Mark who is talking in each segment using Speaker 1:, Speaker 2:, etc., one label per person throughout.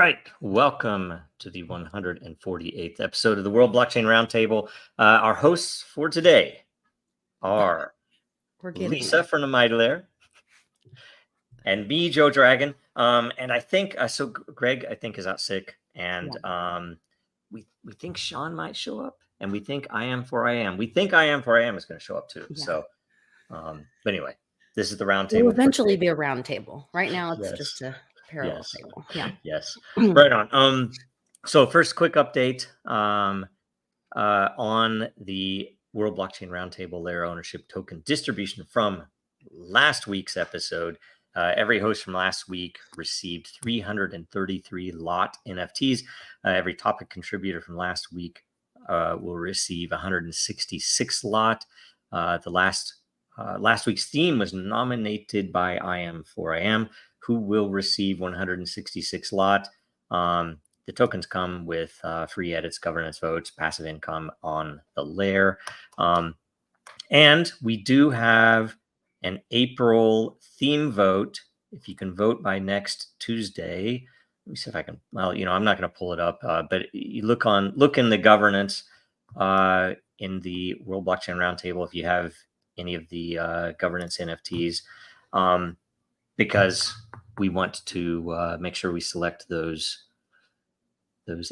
Speaker 1: right. Welcome to the 148th episode of the World Blockchain Roundtable. Our hosts for today are Lisa from the Meidler and me, Joe Dragon. And I think so. Greg, I think, is out sick, and we think Sean might show up, and we think I am for I am. We think I am for I am is going to show up too. Yeah. So, but anyway, this is the roundtable.
Speaker 2: It will eventually be a roundtable. Right now, it's just a parallel table. Yeah.
Speaker 1: Yes. Right on. So first, quick update on the World Blockchain Roundtable layer ownership token distribution from last week's episode. Every host from last week received 333 lot NFTs. Every topic contributor from last week will receive 166 lot. The last week's theme was nominated by I Am for I Am, who will receive 166 lot. The tokens come with free edits, governance votes, passive income on the layer. And we do have an April theme vote. If you can vote by next Tuesday, let me see if I can. Well, I'm not going to pull it up, but you look in the governance in the World Blockchain Roundtable if you have any of the governance NFTs, because we want to make sure we select those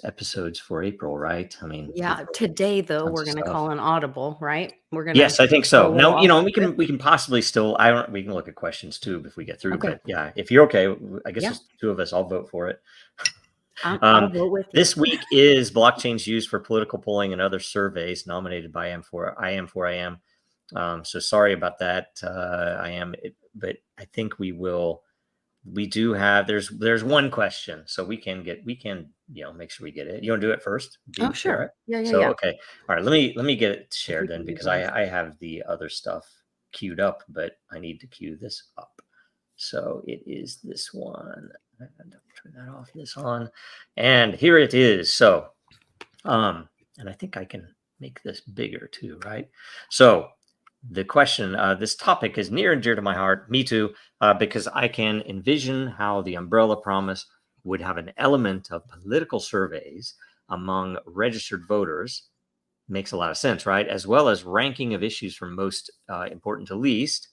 Speaker 1: episodes for April, right? I mean,
Speaker 2: yeah. Today, though, we're going to call an audible, right? We're going.
Speaker 1: Yes, I think so. Now, we can possibly still. We can look at questions too if we get through. Okay. But yeah, if you're okay, I guess there's two of us. I'll vote for it.
Speaker 2: I'll vote with you.
Speaker 1: This week is blockchains used for political polling and other surveys nominated by I am. So sorry about that. But I think we will. We do have. There's one question, so we can make sure we get it. You want to do it first?
Speaker 2: Oh, sure. Yeah.
Speaker 1: Okay. All right. Let me get it shared then, because I have the other stuff queued up, but I need to queue this up. So it is this one. Turn that off. This on, and here it is. So, and I think I can make this bigger too, right? So. The question, this topic is near and dear to my heart. Me too, because I can envision how the umbrella promise would have an element of political surveys among registered voters. Makes a lot of sense, right? As well as ranking of issues from most important to least.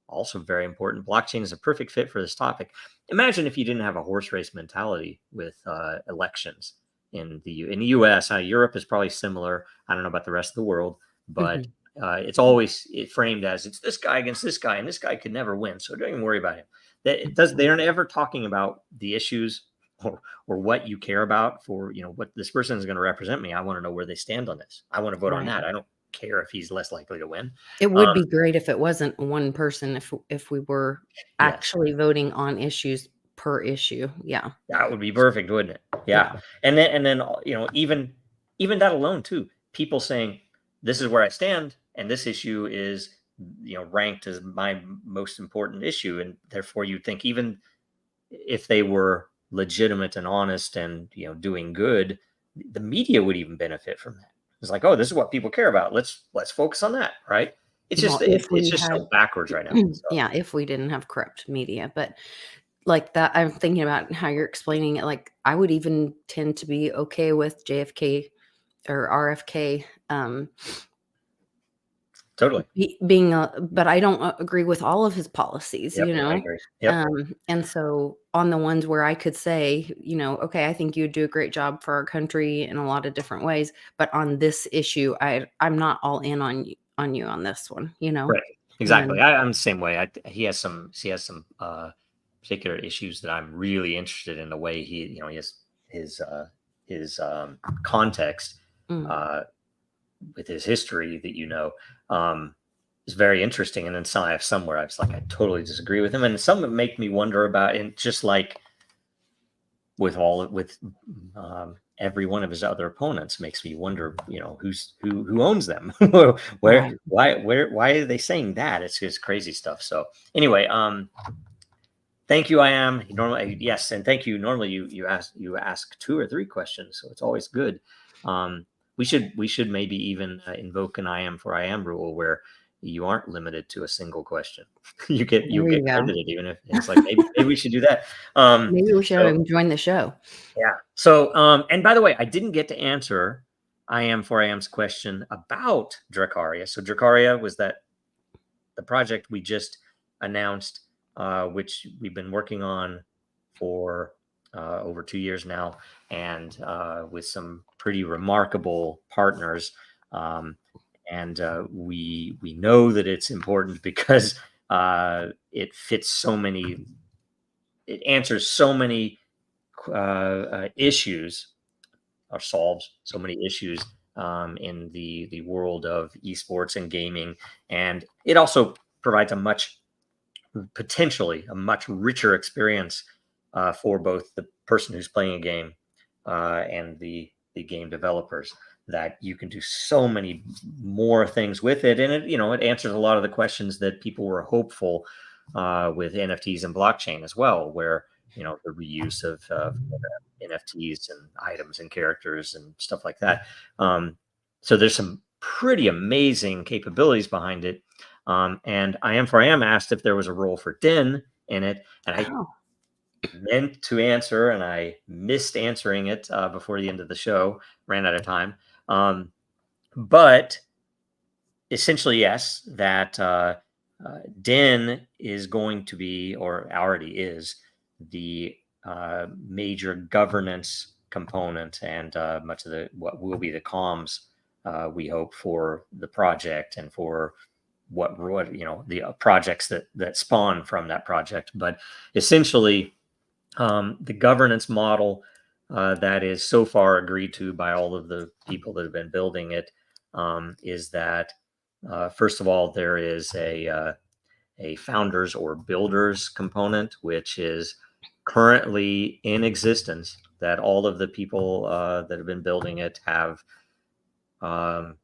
Speaker 1: Also very important. Blockchain is a perfect fit for this topic. Imagine if you didn't have a horse race mentality with elections in the U.S. Europe is probably similar. I don't know about the rest of the world, but it's always framed as it's this guy against this guy, and this guy could never win. So don't even worry about him. They aren't ever talking about the issues or what you care about for, what this person is going to represent me. I want to know where they stand on this. I want to vote on that. I don't care if he's less likely to win.
Speaker 2: It would be great if it wasn't one person, if we were actually voting on issues per issue. Yeah.
Speaker 1: That would be perfect, wouldn't it? Yeah. And then, even that alone too, people saying, this is where I stand, and this issue is, ranked as my most important issue. And therefore you'd think even if they were legitimate and honest and, doing good, the media would even benefit from that. It's like, oh, this is what people care about. Let's focus on that. Right. It's just, so backwards right now. So.
Speaker 2: Yeah. If we didn't have corrupt media, but like that, I'm thinking about how you're explaining it. Like I would even tend to be okay with JFK or RFK,
Speaker 1: totally
Speaker 2: being but I don't agree with all of his policies,
Speaker 1: I agree. Yep.
Speaker 2: And so on the ones where I could say, okay, I think you'd do a great job for our country in a lot of different ways, but on this issue, I'm not all in on you on this one,
Speaker 1: Right. Exactly. I'm the same way. He has some particular issues that I'm really interested in, the way he has his context with his history that is very interesting. And then I have somewhere I was like, I totally disagree with him, and some that make me wonder about, and just like with every one of his other opponents, makes me wonder, who owns them, why are they saying that? It's just crazy stuff. So anyway, thank you. I am normally, yes, and thank you. Normally you ask 2 or 3 questions, so it's always good. We should maybe even invoke an I am for I am rule, where you aren't limited to a single question.
Speaker 2: There
Speaker 1: You'll get
Speaker 2: you go.
Speaker 1: credited even if it's like maybe we should do that.
Speaker 2: Maybe we should have
Speaker 1: So
Speaker 2: him join the show.
Speaker 1: yeah. So and by the way, I didn't get to answer I am 4AM's question about Dracaria. So Dracaria was the project we just announced, which we've been working on for over 2 years now, and with some pretty remarkable partners. Um, and we know that it's important because it fits so many, it answers so many issues or solves so many issues in the world of esports and gaming, and it also provides a much potentially a much richer experience for both the person who's playing a game and the game developers. That you can do so many more things with it, and it answers a lot of the questions that people were hopeful with NFTs and blockchain as well, where the reuse of NFTs and items and characters and stuff like that. So there's some pretty amazing capabilities behind it. And I am for I am asked if there was a role for Den in it, and I
Speaker 2: Oh,
Speaker 1: meant to answer and I missed answering it before the end of the show. Ran out of time. But essentially, yes, that Den is going to be, or already is, the major governance component and much of the what will be the comms we hope for the project and for what the projects that spawn from that project. But essentially, the governance model that is so far agreed to by all of the people that have been building it is that first of all, there is a founders or builders component, which is currently in existence. That all of the people that have been building it um,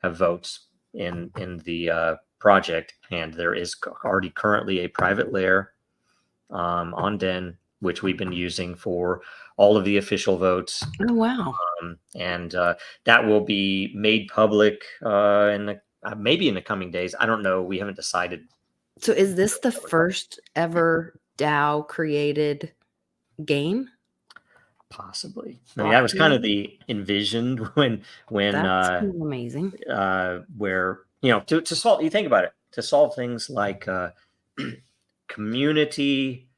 Speaker 1: have votes in the project, and there is already currently a private layer on Den, which we've been using for all of the official votes,
Speaker 2: oh wow.
Speaker 1: and that will be made public in the maybe in the coming days. I don't know. We haven't decided.
Speaker 2: So is this the first ever DAO created game?
Speaker 1: Possibly. I mean, that was kind of
Speaker 2: Blockchain?
Speaker 1: the envisioned when
Speaker 2: That's kind of amazing.
Speaker 1: where to solve. You think about it, to solve things like community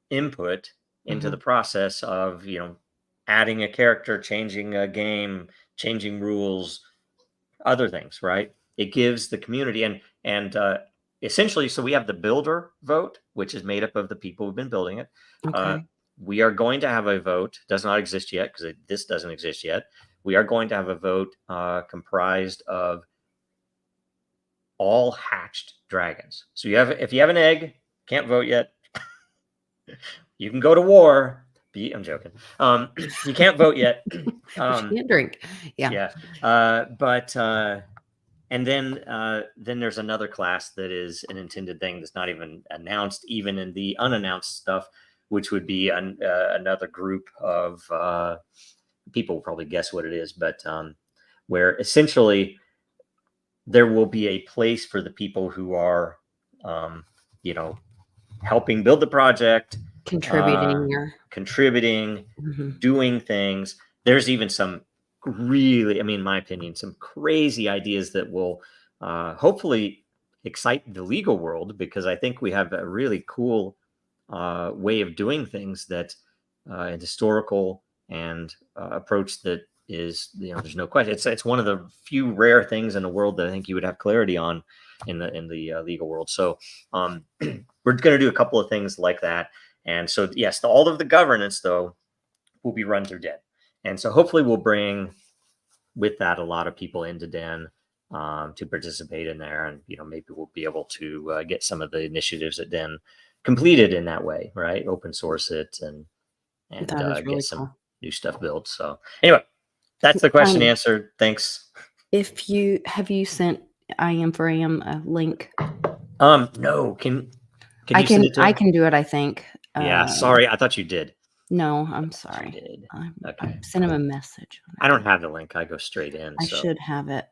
Speaker 1: input into
Speaker 2: Mhm.
Speaker 1: the process of adding a character, changing a game, changing rules, other things, right? It gives the community and essentially, so we have the builder vote, which is made up of the people who've been building it. Uh,
Speaker 2: Okay.
Speaker 1: we are going to have a vote, does not exist yet because this doesn't exist yet. We are going to have a vote comprised of all hatched dragons. So if you have an egg, can't vote yet. You can go to war. I'm joking. You can't vote yet.
Speaker 2: But you can't drink. Yeah.
Speaker 1: Yeah, but and then there's another class that is an intended thing that's not even announced, even in the unannounced stuff, which would be another group of people will probably guess what it is, but where essentially there will be a place for the people who are, um, you know, helping build the project, uh,
Speaker 2: Contributing or
Speaker 1: contributing,
Speaker 2: mhm.
Speaker 1: doing things. There's even some really, I mean, in my opinion, some crazy ideas that will hopefully excite the legal world, because I think we have a really cool way of doing things that an historical and approach that is, there's no question. It's one of the few rare things in the world that I think you would have clarity on in the legal world. So we're going to do a couple of things like that. And so, yes, all of the governance, though, will be run through Den. And so hopefully we'll bring with that a lot of people into Den to participate in there. And, maybe we'll be able to get some of the initiatives at Den completed in that way, right? Open source it and
Speaker 2: That is
Speaker 1: get
Speaker 2: really
Speaker 1: some
Speaker 2: cool.
Speaker 1: new stuff built. So anyway, that's the question
Speaker 2: Um,
Speaker 1: answered. Thanks.
Speaker 2: if you have you sent I am for AM a link?
Speaker 1: No, can
Speaker 2: I
Speaker 1: you send
Speaker 2: can
Speaker 1: it
Speaker 2: I
Speaker 1: to?
Speaker 2: can do it, I think.
Speaker 1: Yeah, sorry. I thought you did.
Speaker 2: No, I'm
Speaker 1: Thought you
Speaker 2: sorry.
Speaker 1: did.
Speaker 2: I
Speaker 1: Okay.
Speaker 2: sent him a message.
Speaker 1: I don't have the link. I go straight in.
Speaker 2: I
Speaker 1: So
Speaker 2: should have it.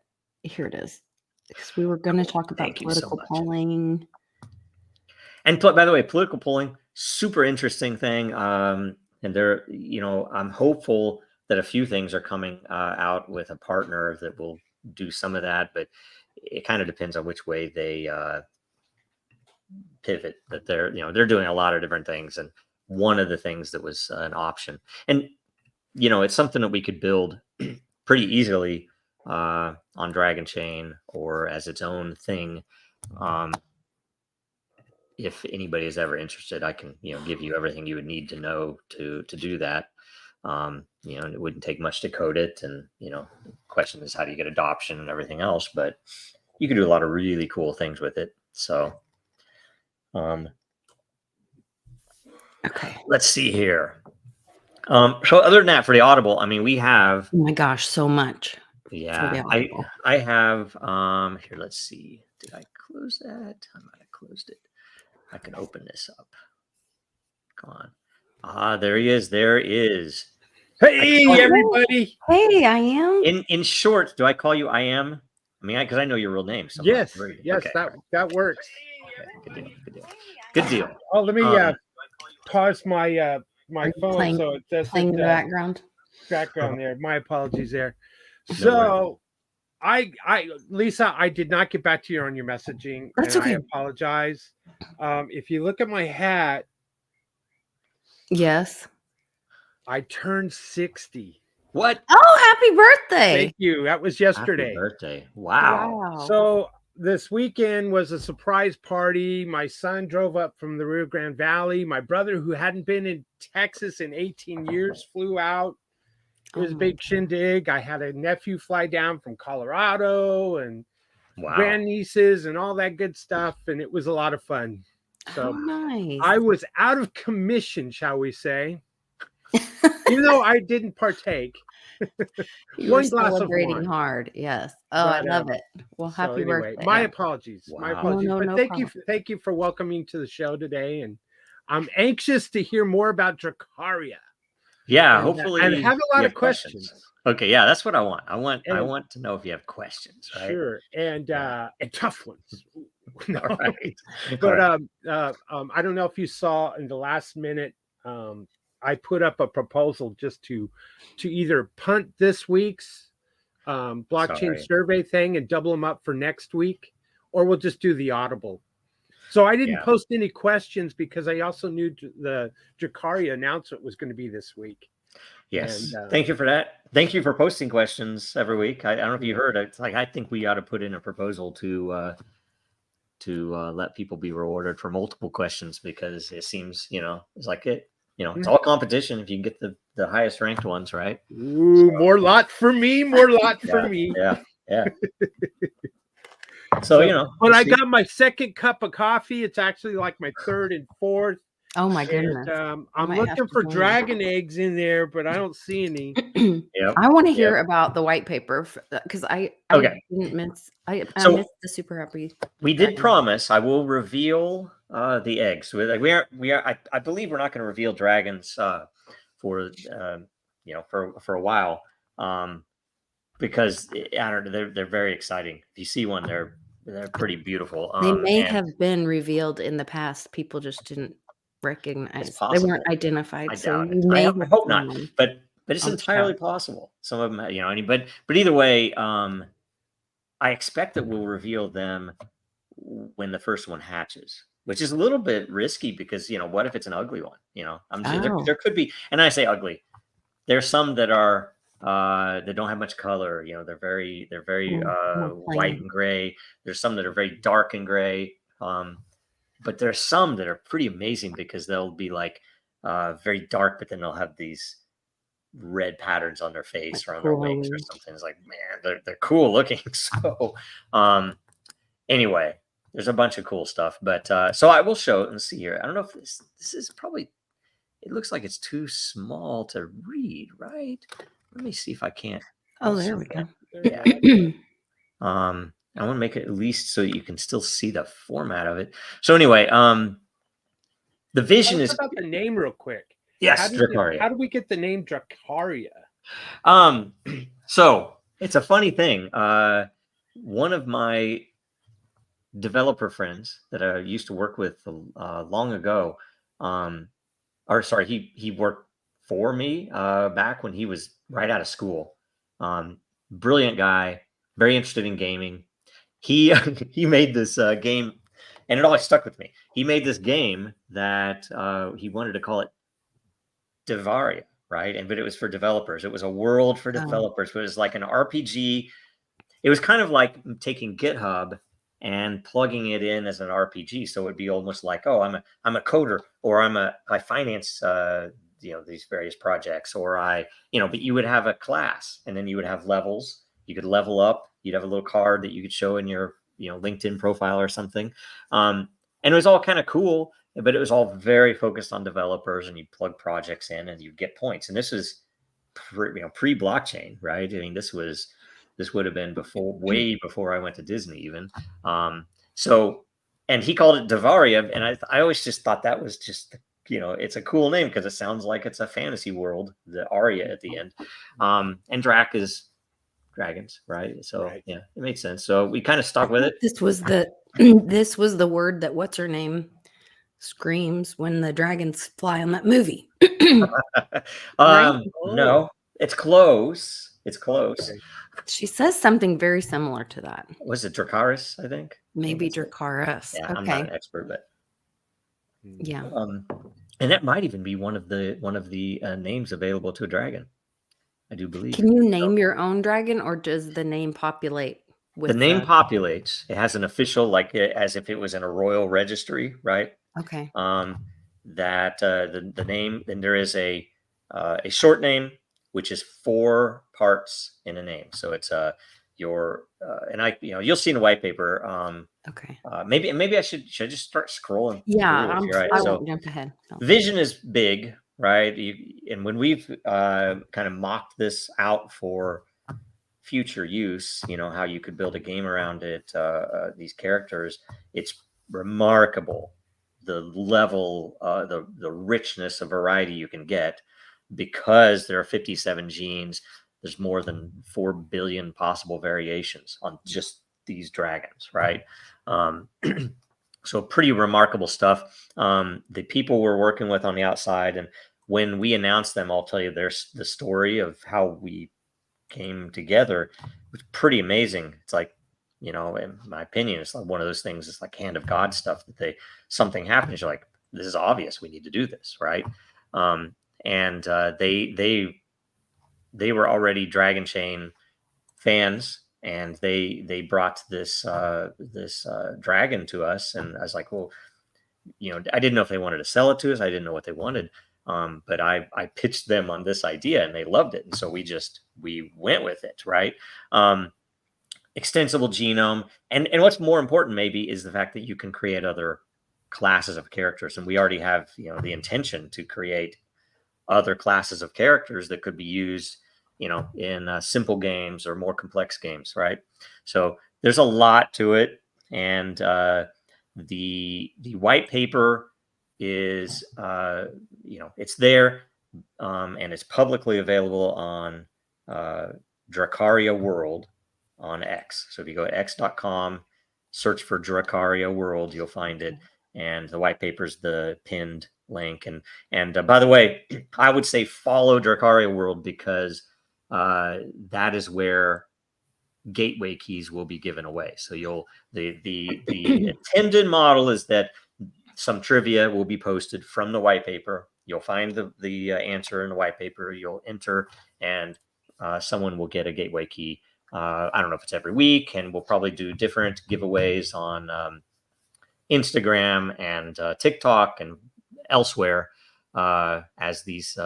Speaker 2: Here it is. Because we were going to talk about
Speaker 1: Thank you so
Speaker 2: political
Speaker 1: much.
Speaker 2: polling.
Speaker 1: And by the way, political polling, super interesting thing. And there, I'm hopeful that a few things are coming out with a partner that will do some of that, but it kind of depends on which way they pivot. That they're doing a lot of different things, and one of the things that was an option, and it's something that we could build pretty easily on Dragon Chain or as its own thing. If anybody is ever interested, I can give you everything you would need to know to do that. And it wouldn't take much to code it, and the question is how do you get adoption and everything else, but you can do a lot of really cool things with it. So
Speaker 2: Okay.
Speaker 1: let's see here. So other than that, for the Audible, I mean, we have
Speaker 2: Oh my gosh, so much.
Speaker 1: yeah, I have here, let's see, did I close that? I might have closed it. I can open this up. Come on. There he is. There is.
Speaker 3: Hey, everybody.
Speaker 2: Hey, I am.
Speaker 1: In short, do I call you I am? I mean, because I know your real name. So
Speaker 3: Yes,
Speaker 1: okay.
Speaker 3: that works.
Speaker 1: Okay, good deal.
Speaker 3: Oh, let me pause my my phone
Speaker 2: playing,
Speaker 3: so it doesn't
Speaker 2: playing in the background
Speaker 3: there. My apologies there.
Speaker 1: No
Speaker 3: So I Lisa, I did not get back to you on your messaging.
Speaker 2: That's
Speaker 3: and
Speaker 2: okay.
Speaker 3: I apologize. If you look at my hat,
Speaker 2: yes,
Speaker 3: I turned 60.
Speaker 1: What?
Speaker 2: Oh, happy birthday.
Speaker 3: Thank you. That was yesterday.
Speaker 1: Happy birthday. Wow.
Speaker 3: So this weekend was a surprise party. My son drove up from the Rio Grande Valley. My brother, who hadn't been in Texas in 18 years, flew out. It was a big shindig. I had a nephew fly down from Colorado and grandnieces and all that good stuff. And it was a lot of fun. So
Speaker 2: nice.
Speaker 3: I was out of commission, shall we say, even though I didn't partake.
Speaker 2: You were celebrating hard. Yes. Oh, I love it. Well, happy birthday.
Speaker 3: My apologies.
Speaker 1: Wow.
Speaker 3: My apologies.
Speaker 2: No,
Speaker 3: but
Speaker 2: no
Speaker 3: thank
Speaker 2: problem.
Speaker 3: you. Thank you for welcoming to the show today. And I'm anxious to hear more about Dracaria.
Speaker 1: Yeah,
Speaker 3: and,
Speaker 1: hopefully.
Speaker 3: And I have a lot of questions.
Speaker 1: Okay, yeah, that's what I want. I want to know if you have questions, right?
Speaker 3: Sure. And tough ones. No.
Speaker 1: All right.
Speaker 3: But I don't know if you saw in the last minute, I put up a proposal just to either punt this week's blockchain survey thing and double them up for next week, or we'll just do the Audible. So I didn't post any questions because I also knew the Dracaria announcement was going to be this week.
Speaker 1: Yes. And, thank you for that. Thank you for posting questions every week. I don't know if you heard. It's like I think we ought to put in a proposal to let people be rewarded for multiple questions, because it seems it's like it's all competition if you can get the highest ranked ones, right?
Speaker 3: Ooh, so, more lot for me.
Speaker 1: Yeah. So
Speaker 3: but I got my second cup of coffee. It's actually like my third and fourth.
Speaker 2: Oh my goodness!
Speaker 3: I'm looking for dragon eggs in there, but I don't see any.
Speaker 2: I want to hear about the white paper because I didn't miss. I missed the super happy.
Speaker 1: We did promise. I will reveal the eggs. We are. I believe we're not going to reveal dragons for a while, because I don't know. They're very exciting. If you see one, they're pretty beautiful.
Speaker 2: They may have been revealed in the past. People just didn't recognize. They weren't identified.
Speaker 1: I
Speaker 2: so
Speaker 1: doubt it. I hope not. But it's entirely possible. Some of them, but either way, I expect that we'll reveal them when the first one hatches, which is a little bit risky because what if it's an ugly one? There could be, and I say ugly. There's some that are that don't have much color. They're very white and gray. There's some that are very dark and gray. But there's some that are pretty amazing because they'll be like very dark, but then they'll have these red patterns on their face or on their wings or something. It's like, man, they're cool looking. So anyway, there's a bunch of cool stuff. But so I will show it and see here. I don't know if this is probably, it looks like it's too small to read, right? Let me see if I can't.
Speaker 2: Oh, there we go.
Speaker 1: Yeah. I want to make it at least so you can still see the format of it. So anyway, the vision is
Speaker 3: about the name real quick.
Speaker 1: Yes, Dracaria.
Speaker 3: How do we get the name Dracaria?
Speaker 1: So it's a funny thing. one of my developer friends that I used to work with long ago, or sorry, he worked for me back when he was right out of school. Brilliant guy, very interested in gaming. He he made this game, and it always stuck with me. He made this game that he wanted to call it Devaria, right? And but it was for developers. It was a world for
Speaker 2: Oh,
Speaker 1: developers. But it was like an RPG. It was kind of like taking GitHub and plugging it in as an RPG. So it'd be almost like, oh, I'm a coder, or I finance these various projects, or but you would have a class, and then you would have levels. You could level up. You'd have a little card that you could show in your LinkedIn profile or something. And it was all kind of cool, but it was all very focused on developers, and you plug projects in and you get points. And this was pre blockchain, right? I mean, this would have been way before I went to Disney even. So, and he called it Devaria, and I always just thought that was just it's a cool name because it sounds like it's a fantasy world. The Aria at the end, and Drac is dragons, right? So
Speaker 3: Right.
Speaker 1: yeah, it made sense. So we kind of
Speaker 2: I
Speaker 1: stuck with
Speaker 2: thought
Speaker 1: it.
Speaker 2: this was the this was the word that what's her name screams when the dragons fly on that movie. Right?
Speaker 1: No, it's close. It's close.
Speaker 3: Okay.
Speaker 2: She says something very similar to that.
Speaker 1: Was it Dracaris? I think
Speaker 2: Maybe
Speaker 1: that's it.
Speaker 2: Dracarys.
Speaker 1: Yeah, I'm not
Speaker 2: Okay.
Speaker 1: an expert, but
Speaker 2: Yeah.
Speaker 1: and that might even be one of the names available to a dragon. I do believe.
Speaker 2: Can you name your own dragon, or does the name populate
Speaker 1: The
Speaker 2: with
Speaker 1: name populates. It has an official, like as if it was in a royal registry, right?
Speaker 2: Okay.
Speaker 1: That the name, and there is a short name, which is 4 parts in a name. So it's your and you'll see in the white paper.
Speaker 2: Okay.
Speaker 1: Maybe I should just start scrolling
Speaker 2: Yeah,
Speaker 1: through this, right?
Speaker 2: I
Speaker 1: So
Speaker 2: won't jump ahead. No.
Speaker 1: vision is big, right? And when we've kind of mocked this out for future use, how you could build a game around it, these characters, it's remarkable the level, the richness of variety you can get, because there are 57 genes. There's more than 4 billion possible variations on just these dragons, right? So pretty remarkable stuff. The people we're working with on the outside, and when we announce them, I'll tell you there's the story of how we came together. It was pretty amazing. It's like, in my opinion, it's like one of those things. It's like hand of God stuff that something happens. You're like, this is obvious. We need to do this, right? And they were already Dragon Chain fans, and they brought this dragon to us, and I was like, well, I didn't know if they wanted to sell it to us. I didn't know what they wanted. But I pitched them on this idea, and they loved it. And so we went with it, right? Extensible genome. And what's more important maybe is the fact that you can create other classes of characters. And we already have, the intention to create other classes of characters that could be used, in simple games or more complex games, right? So there's a lot to it. And the white paper is it's there, and it's publicly available on Dracaria World on X. So if you go to x.com, search for Dracaria World, you'll find it, and the white paper is the pinned link. And by the way, I would say follow Dracaria World, because that is where gateway keys will be given away. So the intended model is that some trivia will be posted from the white paper. You'll find the answer in the white paper. You'll enter, and someone will get a gateway key. I don't know if it's every week, and we'll probably do different giveaways on Instagram and TikTok and elsewhere as these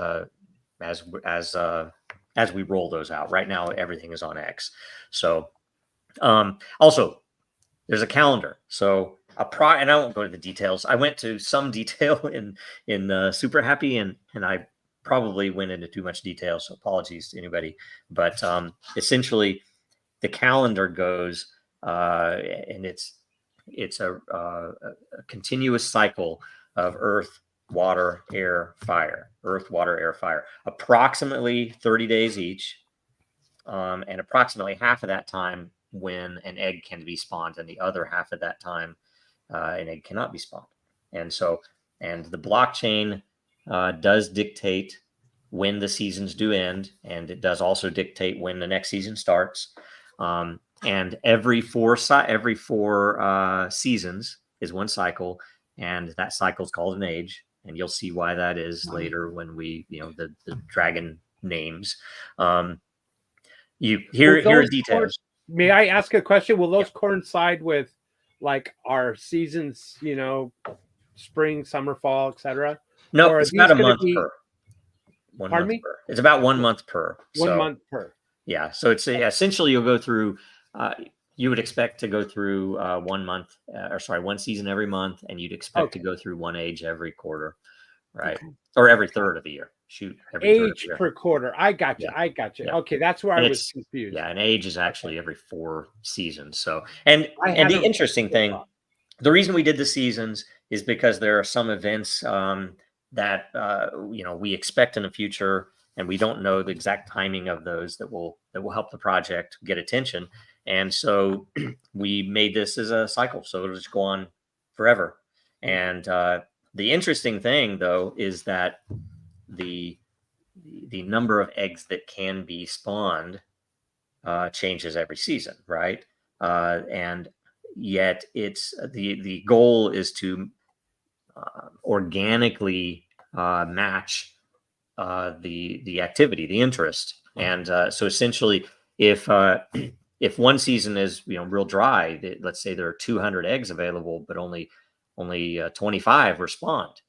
Speaker 1: as we roll those out. Right now, everything is on X. So also, there's a calendar. So and I won't go to the details. I went to some detail in Super Happy, and I probably went into too much detail. So apologies to anybody. But essentially, the calendar goes, and it's a continuous cycle of earth, water, air, fire. Earth, water, air, fire. Approximately 30 days each, and approximately half of that time when an egg can be spawned, and the other half of that time an egg cannot be spawned. And so, and the blockchain does dictate when the seasons do end, and it does also dictate when the next season starts. And every four seasons is one cycle, and that cycle is called an age. And you'll see why that is later when we, the dragon names. Here are details.
Speaker 3: May I ask a question? Will those coincide with like our seasons, spring, summer, fall, etc.?
Speaker 1: No, it's about a month per.
Speaker 3: Pardon me?
Speaker 1: It's about 1 month per.
Speaker 3: 1 month per.
Speaker 1: Yeah. So it's essentially you'll go through, you would expect to go through 1 month, one season every month, and you'd expect to go through one age every quarter, right? Okay. Or every third of the year. Every
Speaker 3: age per quarter. I got you.
Speaker 1: Yeah.
Speaker 3: Okay, that's where I was confused.
Speaker 1: Yeah, an age is actually every 4 seasons. So, and the interesting thing, the reason we did the seasons is because there are some events that we expect in the future, and we don't know the exact timing of those that will help the project get attention. And so we made this as a cycle, so it'll just go on forever. And the interesting thing, though, is that the number of eggs that can be spawned changes every season, right? And yet it's the goal is to organically match the activity, the interest. And so essentially, if one season is real dry, let's say there are 200 eggs available, but only 25 were spawned,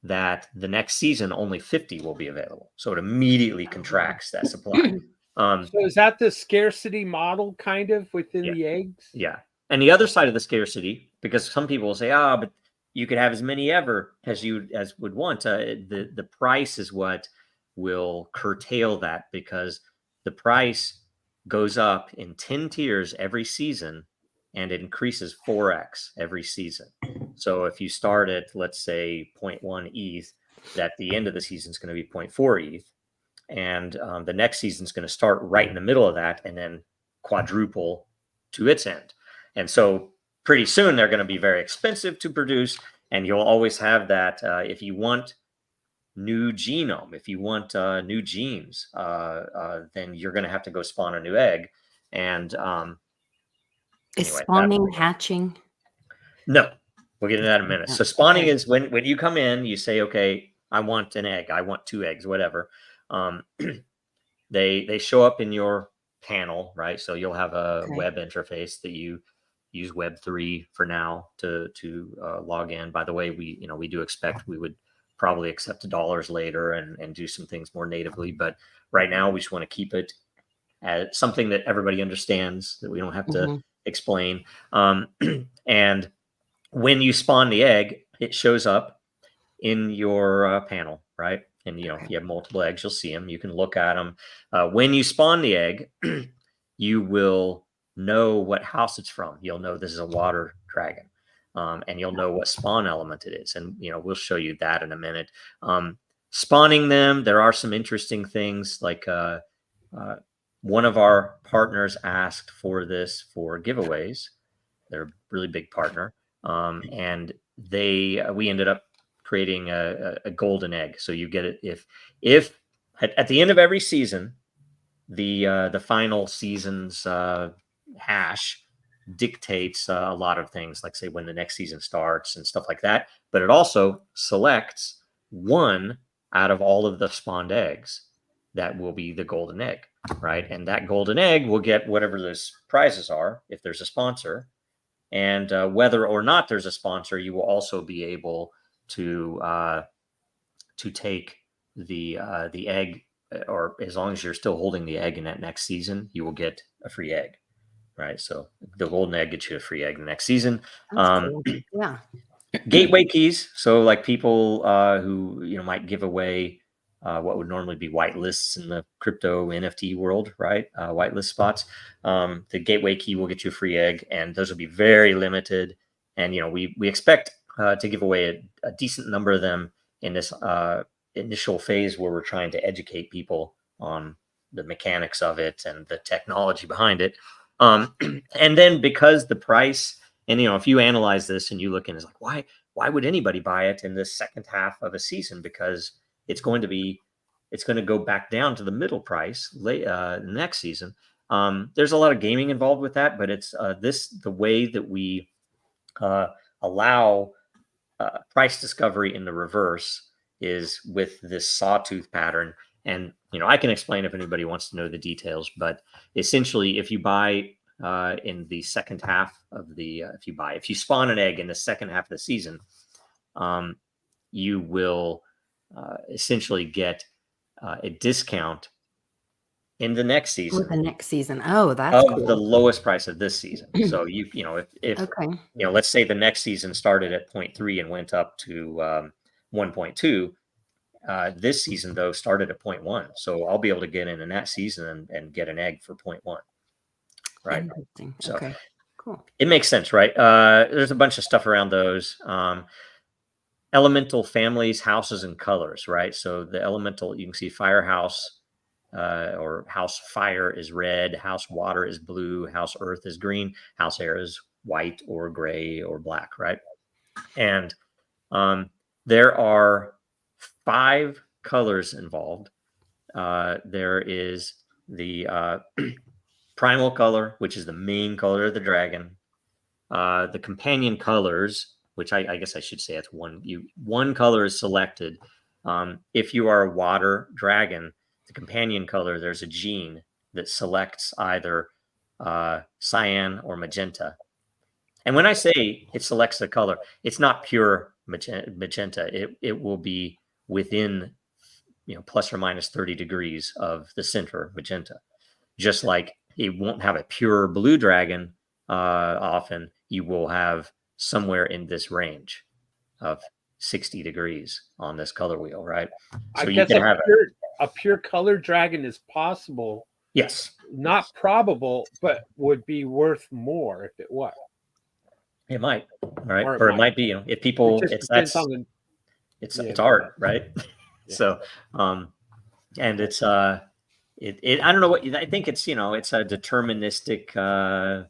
Speaker 1: that the next season only 50 will be available. So it immediately contracts that supply.
Speaker 3: So is that the scarcity model kind of within the eggs?
Speaker 1: Yeah. And the other side of the scarcity, because some people will say, but you could have as many ever as would want. The price is what will curtail that, because the price goes up in 10 tiers every season, and it increases 4x every season. So if you start at, let's say, 0.1 ETH, at the end of the season is going to be 0.4 ETH. And the next season is going to start right in the middle of that and then quadruple to its end. And so pretty soon they're going to be very expensive to produce. And you'll always have that if you want new genome, if you want new genes, then you're going to have to go spawn a new egg. And
Speaker 2: is spawning hatching?
Speaker 1: No, we'll get into that in a minute. So spawning is when you come in, you say, okay, I want an egg, I want 2 eggs, whatever. They show up in your panel, right? So you'll have a web interface that you use Web3 for now to log in. By the way, we do expect we would probably accept dollars later and do some things more natively, but right now we just want to keep it as something that everybody understands, that we don't have to explain. And when you spawn the egg, it shows up in your panel, right? And if you have multiple eggs, you'll see them. You can look at them. When you spawn the egg, you will know what house it's from. You'll know this is a water dragon, and you'll know what spawn element it is. And we'll show you that in a minute. Spawning them, there are some interesting things, like one of our partners asked for this for giveaways. They're a really big partner, and we ended up creating a golden egg. So you get it if at the end of every season, the final season's hash dictates a lot of things, like say when the next season starts and stuff like that. But it also selects one out of all of the spawned eggs that will be the golden egg, right? And that golden egg will get whatever those prizes are if there's a sponsor. And whether or not there's a sponsor, you will also be able to take the egg, or as long as you're still holding the egg in that next season, you will get a free egg, right? So the golden egg gets you a free egg the next season.
Speaker 2: Cool. Yeah.
Speaker 1: Gateway keys. So like people who might give away what would normally be whitelists in the crypto NFT world, right? Whitelist spots. The gateway key will get you a free egg, and those will be very limited. And we expect to give away a decent number of them in this initial phase where we're trying to educate people on the mechanics of it and the technology behind it. And then because the price, and if you analyze this and you look in, it's like, why would anybody buy it in the second half of a season? Because it's going to go back down to the middle price next season. There's a lot of gaming involved with that, but it's the way that we allow price discovery in the reverse is with this sawtooth pattern. And I can explain if anybody wants to know the details, but essentially, if you buy in the second half of the if you spawn an egg in the second half of the season, you will essentially get a discount in the next season.
Speaker 2: With the next season. Oh, that's cool.
Speaker 1: The lowest price of this season. So if
Speaker 2: Okay.
Speaker 1: let's say the next season started at 0.3 and went up to 1.2. This season though started at 0.1. So I'll be able to get in that season and get an egg for 0.1. Right.
Speaker 2: Interesting.
Speaker 1: So
Speaker 2: Okay. Cool.
Speaker 1: it makes sense, right? There's a bunch of stuff around those. Elemental families, houses, and colors, right? So the elemental, you can see firehouse or house fire is red, house water is blue, house earth is green, house air is white or gray or black, right? And there are 5 colors involved. There is the primal color, which is the main color of the dragon. The companion colors, which I guess I should say it's one color is selected. If you are a water dragon, the companion color, there's a gene that selects either cyan or magenta. And when I say it selects the color, it's not pure magenta. It will be within plus or minus 30 degrees of the center magenta. Just like it won't have a pure blue dragon often, you will have somewhere in this range of 60 degrees on this color wheel, right?
Speaker 3: So I guess a pure color dragon is possible.
Speaker 1: Yes.
Speaker 3: Not probable, but would be worth more if it was.
Speaker 1: It might, right? Or it might be, if people, it's art, right? Yeah. So, and it's, I don't know what, I think it's, it's a deterministic,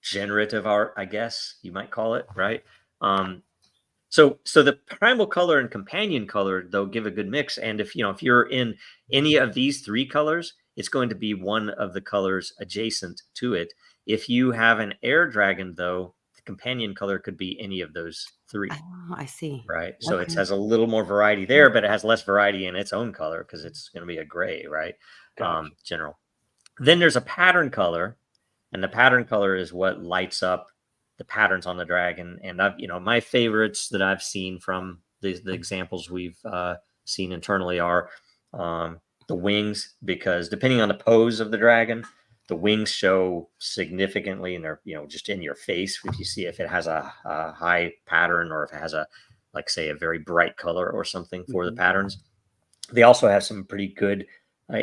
Speaker 1: generative art, I guess you might call it, right? So the primal color and companion color, though, give a good mix. And if you're in any of these 3 colors, it's going to be one of the colors adjacent to it. If you have an air dragon, though, the companion color could be any of those 3.
Speaker 2: Oh, I see.
Speaker 1: Right. So it has a little more variety there, but it has less variety in its own color because it's going to be a gray, right? Gotcha. General. Then there's a pattern color, and the pattern color is what lights up the patterns on the dragon. And my favorites that I've seen from the examples we've seen internally are the wings, because depending on the pose of the dragon, the wings show significantly, and they're just in your face. If it has a high pattern, or if it has a very bright color or something for the patterns. They also have some pretty good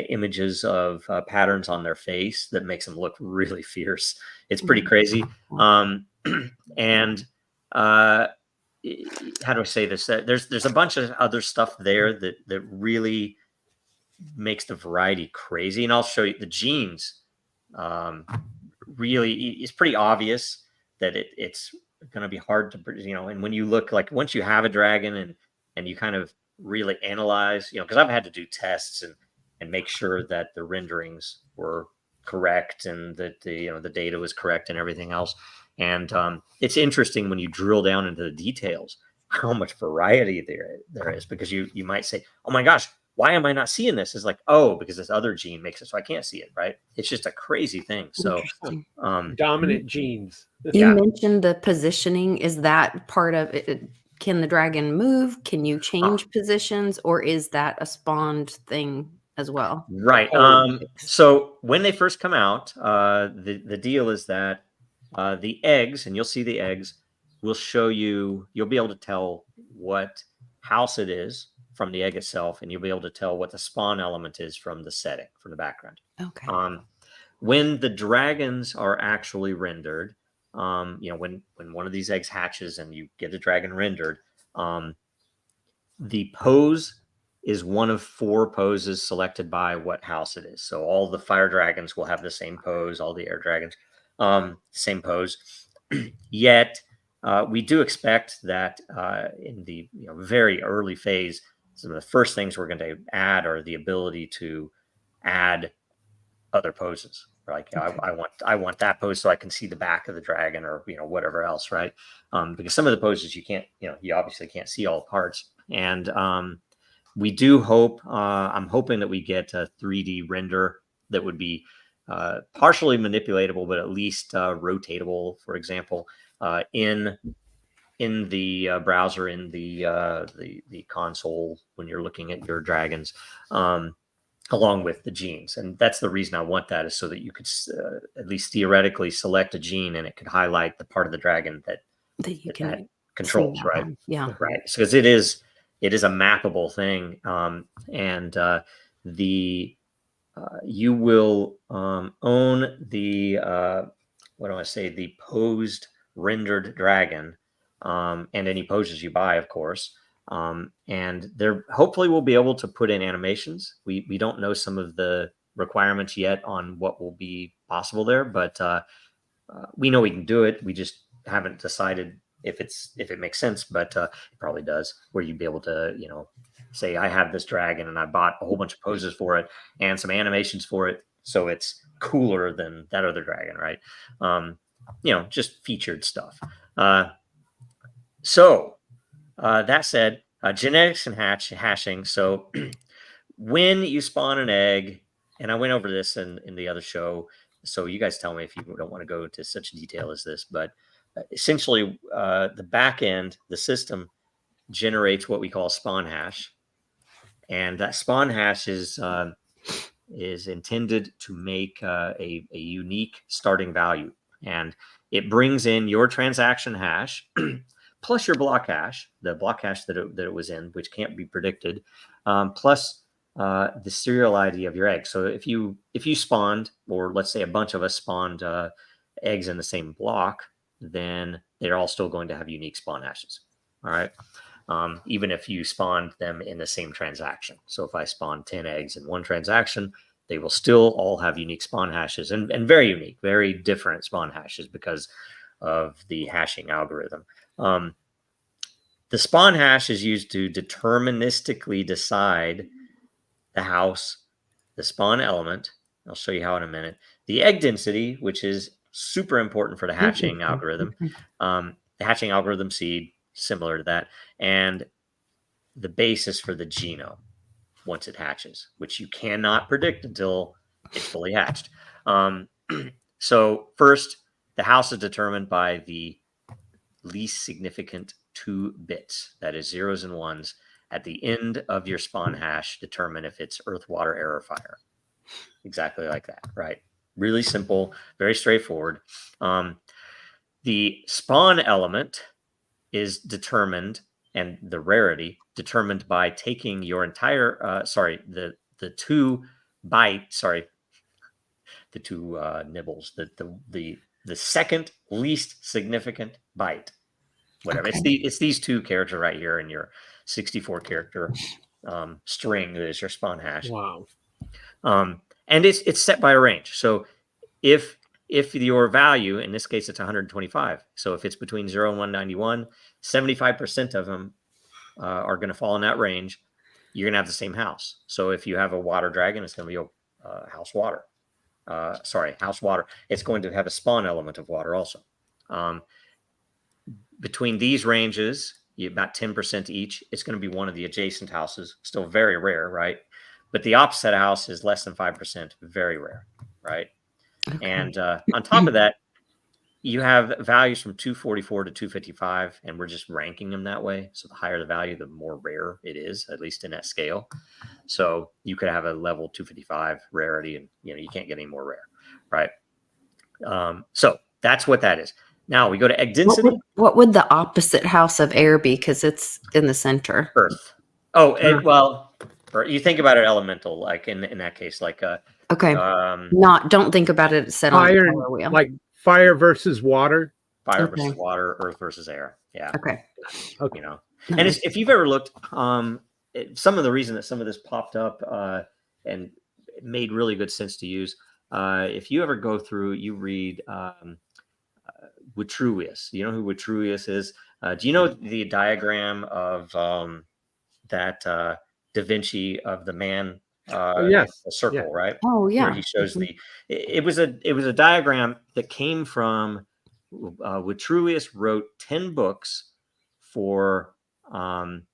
Speaker 1: images of patterns on their face that makes them look really fierce. It's pretty crazy. And how do I say this? There's a bunch of other stuff there that really makes the variety crazy. And I'll show you the genes. Really, it's pretty obvious that it's going to be hard to, and when you look, once you have a dragon and you kind of really analyze, because I've had to do tests and make sure that the renderings were correct and that the data was correct and everything else. And it's interesting when you drill down into the details how much variety there is, because you might say, oh my gosh, why am I not seeing this? It's like, oh, because this other gene makes it so I can't see it, right? It's just a crazy thing. So
Speaker 3: dominant genes.
Speaker 2: You mentioned the positioning. Is that part of it? Can the dragon move? Can you change positions, or is that a spawned thing as well?
Speaker 1: Right. So when they first come out, the deal is that the eggs, and you'll see the eggs, will show you, you'll be able to tell what house it is from the egg itself, and you'll be able to tell what the spawn element is from the setting, from the background.
Speaker 2: Okay.
Speaker 1: When the dragons are actually rendered, when one of these eggs hatches and you get a dragon rendered, the pose is one of 4 poses selected by what house it is. So all the fire dragons will have the same pose, all the air dragons, same pose. Yet we do expect that in the very early phase, some of the first things we're going to add are the ability to add other poses. Like I want that pose so I can see the back of the dragon, or whatever else, right? Because some of the poses you can't, you obviously can't see all the parts. And we do hope, I'm hoping that we get a 3D render that would be partially manipulatable, but at least rotatable, for example, in the browser, in the console when you're looking at your dragons, along with the genes. And that's the reason I want that, is so that you could at least theoretically select a gene and it could highlight the part of the dragon that
Speaker 2: you can
Speaker 1: controls, right?
Speaker 2: Yeah.
Speaker 1: Right. Because it is a mappable thing. And you will own the the posed rendered dragon, and any poses you buy, of course. And there hopefully we'll be able to put in animations. We don't know some of the requirements yet on what will be possible there, but we know we can do it. We just haven't decided if it makes sense, but it probably does, where you'd be able to, say I have this dragon and I bought a whole bunch of poses for it and some animations for it, so it's cooler than that other dragon, right? Just featured stuff. So that said, genetics and hashing. So when you spawn an egg, and I went over this in the other show, so you guys tell me if you don't want to go into such detail as this, but essentially the back end, the system generates what we call spawn hash. And that spawn hash is intended to make a unique starting value. And it brings in your transaction hash plus your block hash, the block hash that it was in, which can't be predicted, plus the serial ID of your egg. So if you spawned, or let's say a bunch of us spawned eggs in the same block, then they're all still going to have unique spawn hashes. All right. Even if you spawned them in the same transaction. So if I spawn 10 eggs in one transaction, they will still all have unique spawn hashes, and very unique, very different spawn hashes because of the hashing algorithm. The spawn hash is used to deterministically decide the house, the spawn element. I'll show you how in a minute. The egg density, which is super important for the hatching algorithm. The hatching algorithm seed, similar to that, and the basis for the genome once it hatches, which you cannot predict until it's fully hatched. So first, the house is determined by the least significant 2 bits, that is zeros and ones, at the end of your spawn hash determine if it's earth, water, air, or fire. Exactly like that, right? Really simple, very straightforward. The spawn element is determined, and the rarity determined by taking your entire the 2 nibbles, the second least significant byte, whatever. Okay. It's these 2 characters right here in your 64 character string that is your spawn hash.
Speaker 3: Wow.
Speaker 1: And it's set by a range. So if your value, in this case, it's 125. So if it's between 0 and 191, 75% of them are going to fall in that range. You're going to have the same house. So if you have a water dragon, it's going to be a house water. House water. It's going to have a spawn element of water also. Between these ranges, about 10% each, it's going to be one of the adjacent houses. Still very rare, right? But the opposite house is less than 5%, very rare, right? Okay. And on top of that, you have values from 244 to 255, and we're just ranking them that way. So the higher the value, the more rare it is, at least in that scale. So you could have a level 255 rarity, and you can't get any more rare, right? So that's what that is. Now we go to egg density.
Speaker 2: What would the opposite house of air be? Because it's in the center.
Speaker 1: Earth. Oh, well, you think about it elemental, like in that case, like
Speaker 2: okay. Don't think about it set on the color wheel.
Speaker 3: Like fire versus water.
Speaker 1: Fire versus water, earth versus air. Yeah.
Speaker 2: Okay.
Speaker 1: And if you've ever looked, some of the reason that some of this popped up and it made really good sense to use. If you ever go through, you read Vitruvius. You know who Vitruvius is? Do you know the diagram of that Da Vinci of the man
Speaker 3: Yes.
Speaker 1: a circle,
Speaker 3: Yeah.
Speaker 1: right?
Speaker 2: Oh,
Speaker 1: Where
Speaker 2: yeah.
Speaker 1: he shows
Speaker 2: Mhm.
Speaker 1: it was a diagram that came from Vitruvius wrote 10 books for um,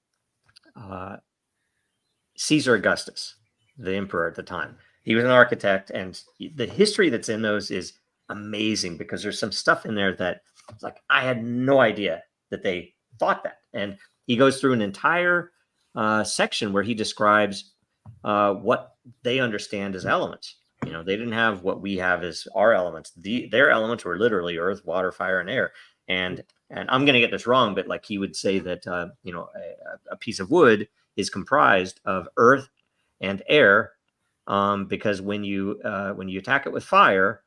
Speaker 1: uh, Caesar Augustus, the emperor at the time. He was an architect, and the history that's in those is amazing because there's some stuff in there that like I had no idea that they thought that. And he goes through an entire section where he describes what they understand as elements. You know, they didn't have what we have as our elements. Their elements were literally earth, water, fire, and air. And I'm going to get this wrong, but like he would say that a piece of wood is comprised of earth and air, because when you attack it with fire,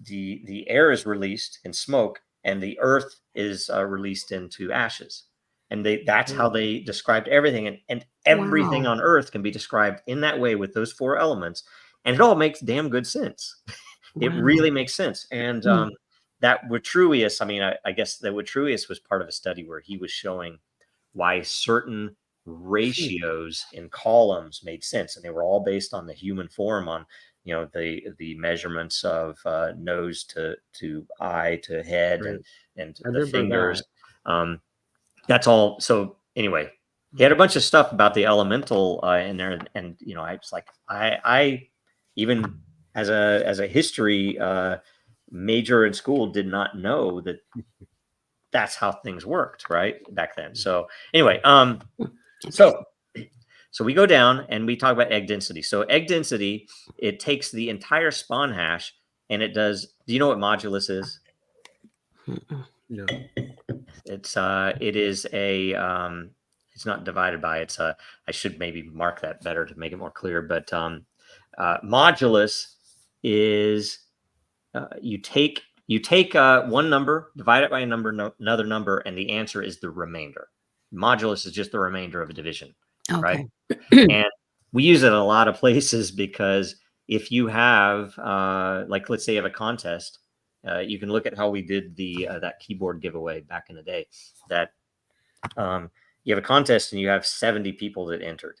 Speaker 1: the air is released in smoke, and the earth is released into ashes. And that's how they described everything, and everything
Speaker 2: Wow.
Speaker 1: on Earth can be described in that way with those 4 elements, and it all makes damn good sense. It
Speaker 2: Wow.
Speaker 1: really makes sense. And
Speaker 2: Mm.
Speaker 1: that Vitruvius, I mean, I guess that Vitruvius was part of a study where he was showing why certain ratios in columns made sense, and they were all based on the human form, on the measurements of nose to eye to head,
Speaker 3: Right.
Speaker 1: and
Speaker 3: I
Speaker 1: the
Speaker 3: remember
Speaker 1: fingers.
Speaker 3: that.
Speaker 1: That's all. So anyway, he had a bunch of stuff about the elemental in there, and I was like, I even as a history major in school did not know that that's how things worked right back then. So anyway, so we go down and we talk about egg density. So egg density, it takes the entire spawn hash and it does. Do you know what modulus is?
Speaker 2: Mm-mm.
Speaker 3: No.
Speaker 1: It is it's not divided by, I should maybe mark that better to make it more clear, but modulus is you take one number, divide it by another number, and the answer is the remainder. Modulus is just the remainder of a division, right?
Speaker 2: Okay.
Speaker 1: And we use it in a lot of places because if you have like, let's say you have a contest, you can look at how we did that keyboard giveaway back in the day, that you have a contest and you have 70 people that entered,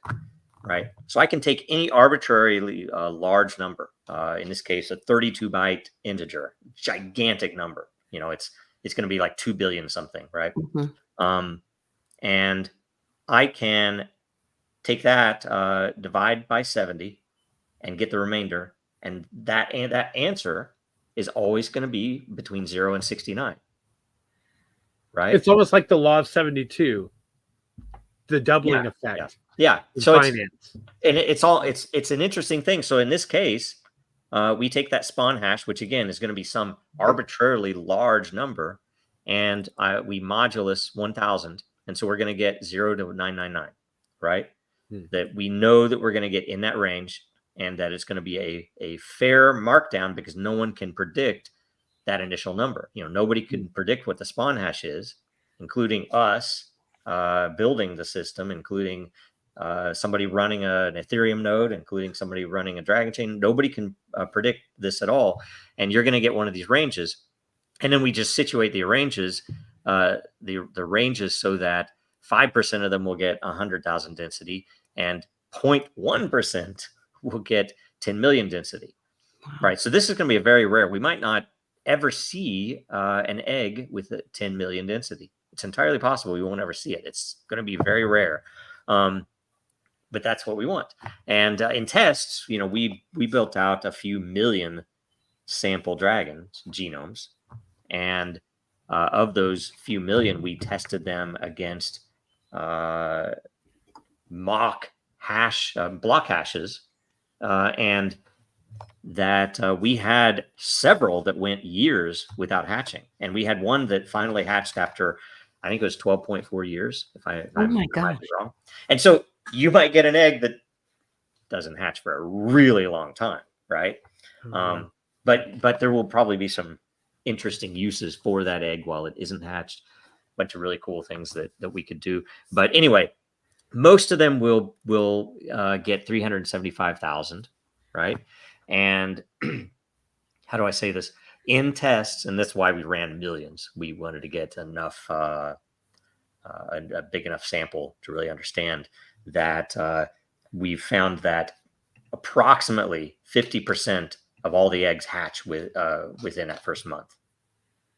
Speaker 1: right? So I can take any arbitrarily large number, in this case, a 32 byte integer, gigantic number. It's going to be like 2 billion something, right?
Speaker 2: Mhm.
Speaker 1: And I can take that, divide by 70 and get the remainder. And that answer is always going to be between 0 and 69, right?
Speaker 3: It's almost like the law of 72, the doubling
Speaker 1: Yeah.
Speaker 3: effect
Speaker 1: Yeah.
Speaker 3: in
Speaker 1: So
Speaker 3: finance.
Speaker 1: it's an interesting thing. So in this case, we take that spawn hash, which again is going to be some arbitrarily large number, and we modulus 1000, and so we're going to get 0 to 999, right? That we know that we're going to get in that range, and that it's going to be a fair markdown because no one can predict that initial number. Nobody can predict what the spawn hash is, including us building the system, including somebody running an Ethereum node, including somebody running a Dragon chain. Nobody can predict this at all. And you're going to get one of these ranges. And then we just situate the ranges, the ranges, so that 5% of them will get 100,000 density, and 0.1% will get 10 million density.
Speaker 2: Wow.
Speaker 1: Right. So this is going to be a very rare. We might not ever see an egg with a 10 million density. It's entirely possible we won't ever see it. It's going to be very rare. But that's what we want. And in tests, we built out a few million sample dragons genomes, and of those few million, we tested them against mock hash block hashes, and that we had several that went years without hatching, and we had one that finally hatched after, I think it was 12.4 years, if
Speaker 2: Oh
Speaker 1: I
Speaker 2: my
Speaker 1: might
Speaker 2: gosh.
Speaker 1: be wrong. And so you might get an egg that doesn't hatch for a really long time, right? But there will probably be some interesting uses for that egg while it isn't hatched. Bunch of really cool things that we could do. But anyway, most of them will get 375,000, right? And how do I say this? In tests, and that's why we ran millions. We wanted to get enough, a big enough sample to really understand that we found that approximately 50% of all the eggs hatch within that first month,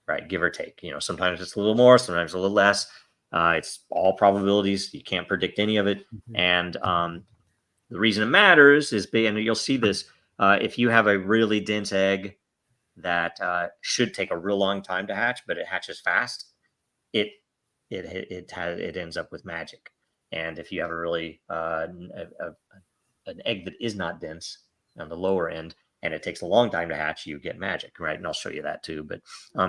Speaker 1: right? Give or take. Sometimes it's a little more, sometimes a little less. It's all probabilities. You can't predict any of it.
Speaker 3: Mhm.
Speaker 1: And the reason it matters is, and you'll see this, if you have a really dense egg that should take a real long time to hatch, but it hatches fast, it ends up with magic. And if you have a really an egg that is not dense on the lower end, and it takes a long time to hatch, you get magic, right? And I'll show you that too. But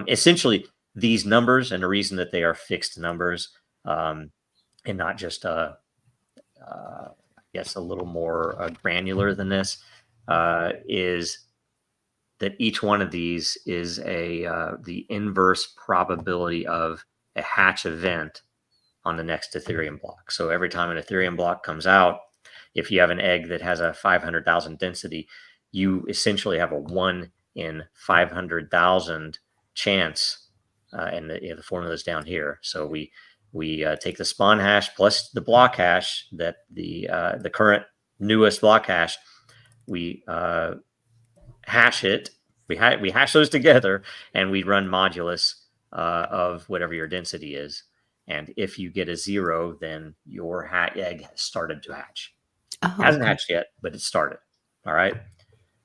Speaker 1: essentially, these numbers, and the reason that they are fixed numbers, and not just I guess a little more granular than this, is that each one of these is the inverse probability of a hatch event on the next Ethereum block. So every time an Ethereum block comes out, if you have an egg that has a 500,000 density, you essentially have a 1 in 500,000 chance. And the formula is down here. So we take the spawn hash plus the block hash, that the current newest block hash. We hash it. We hash those together, and we run modulus of whatever your density is. And if you get a 0, then your egg has started to hatch.
Speaker 2: Oh,
Speaker 1: Hasn't
Speaker 2: okay.
Speaker 1: hatched yet, but it started. All right.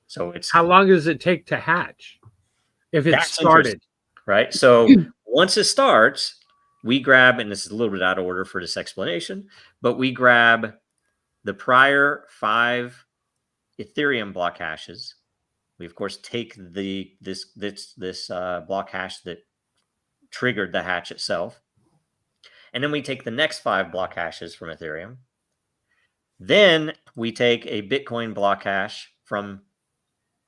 Speaker 1: So it's
Speaker 3: How long does it take to hatch if it
Speaker 1: that's
Speaker 3: started?
Speaker 1: right? So once it starts, we grab, and this is a little bit out of order for this explanation, but we grab the prior 5 Ethereum block hashes. We of course take this block hash that triggered the hatch itself, and then we take the next 5 block hashes from Ethereum. Then we take a Bitcoin block hash from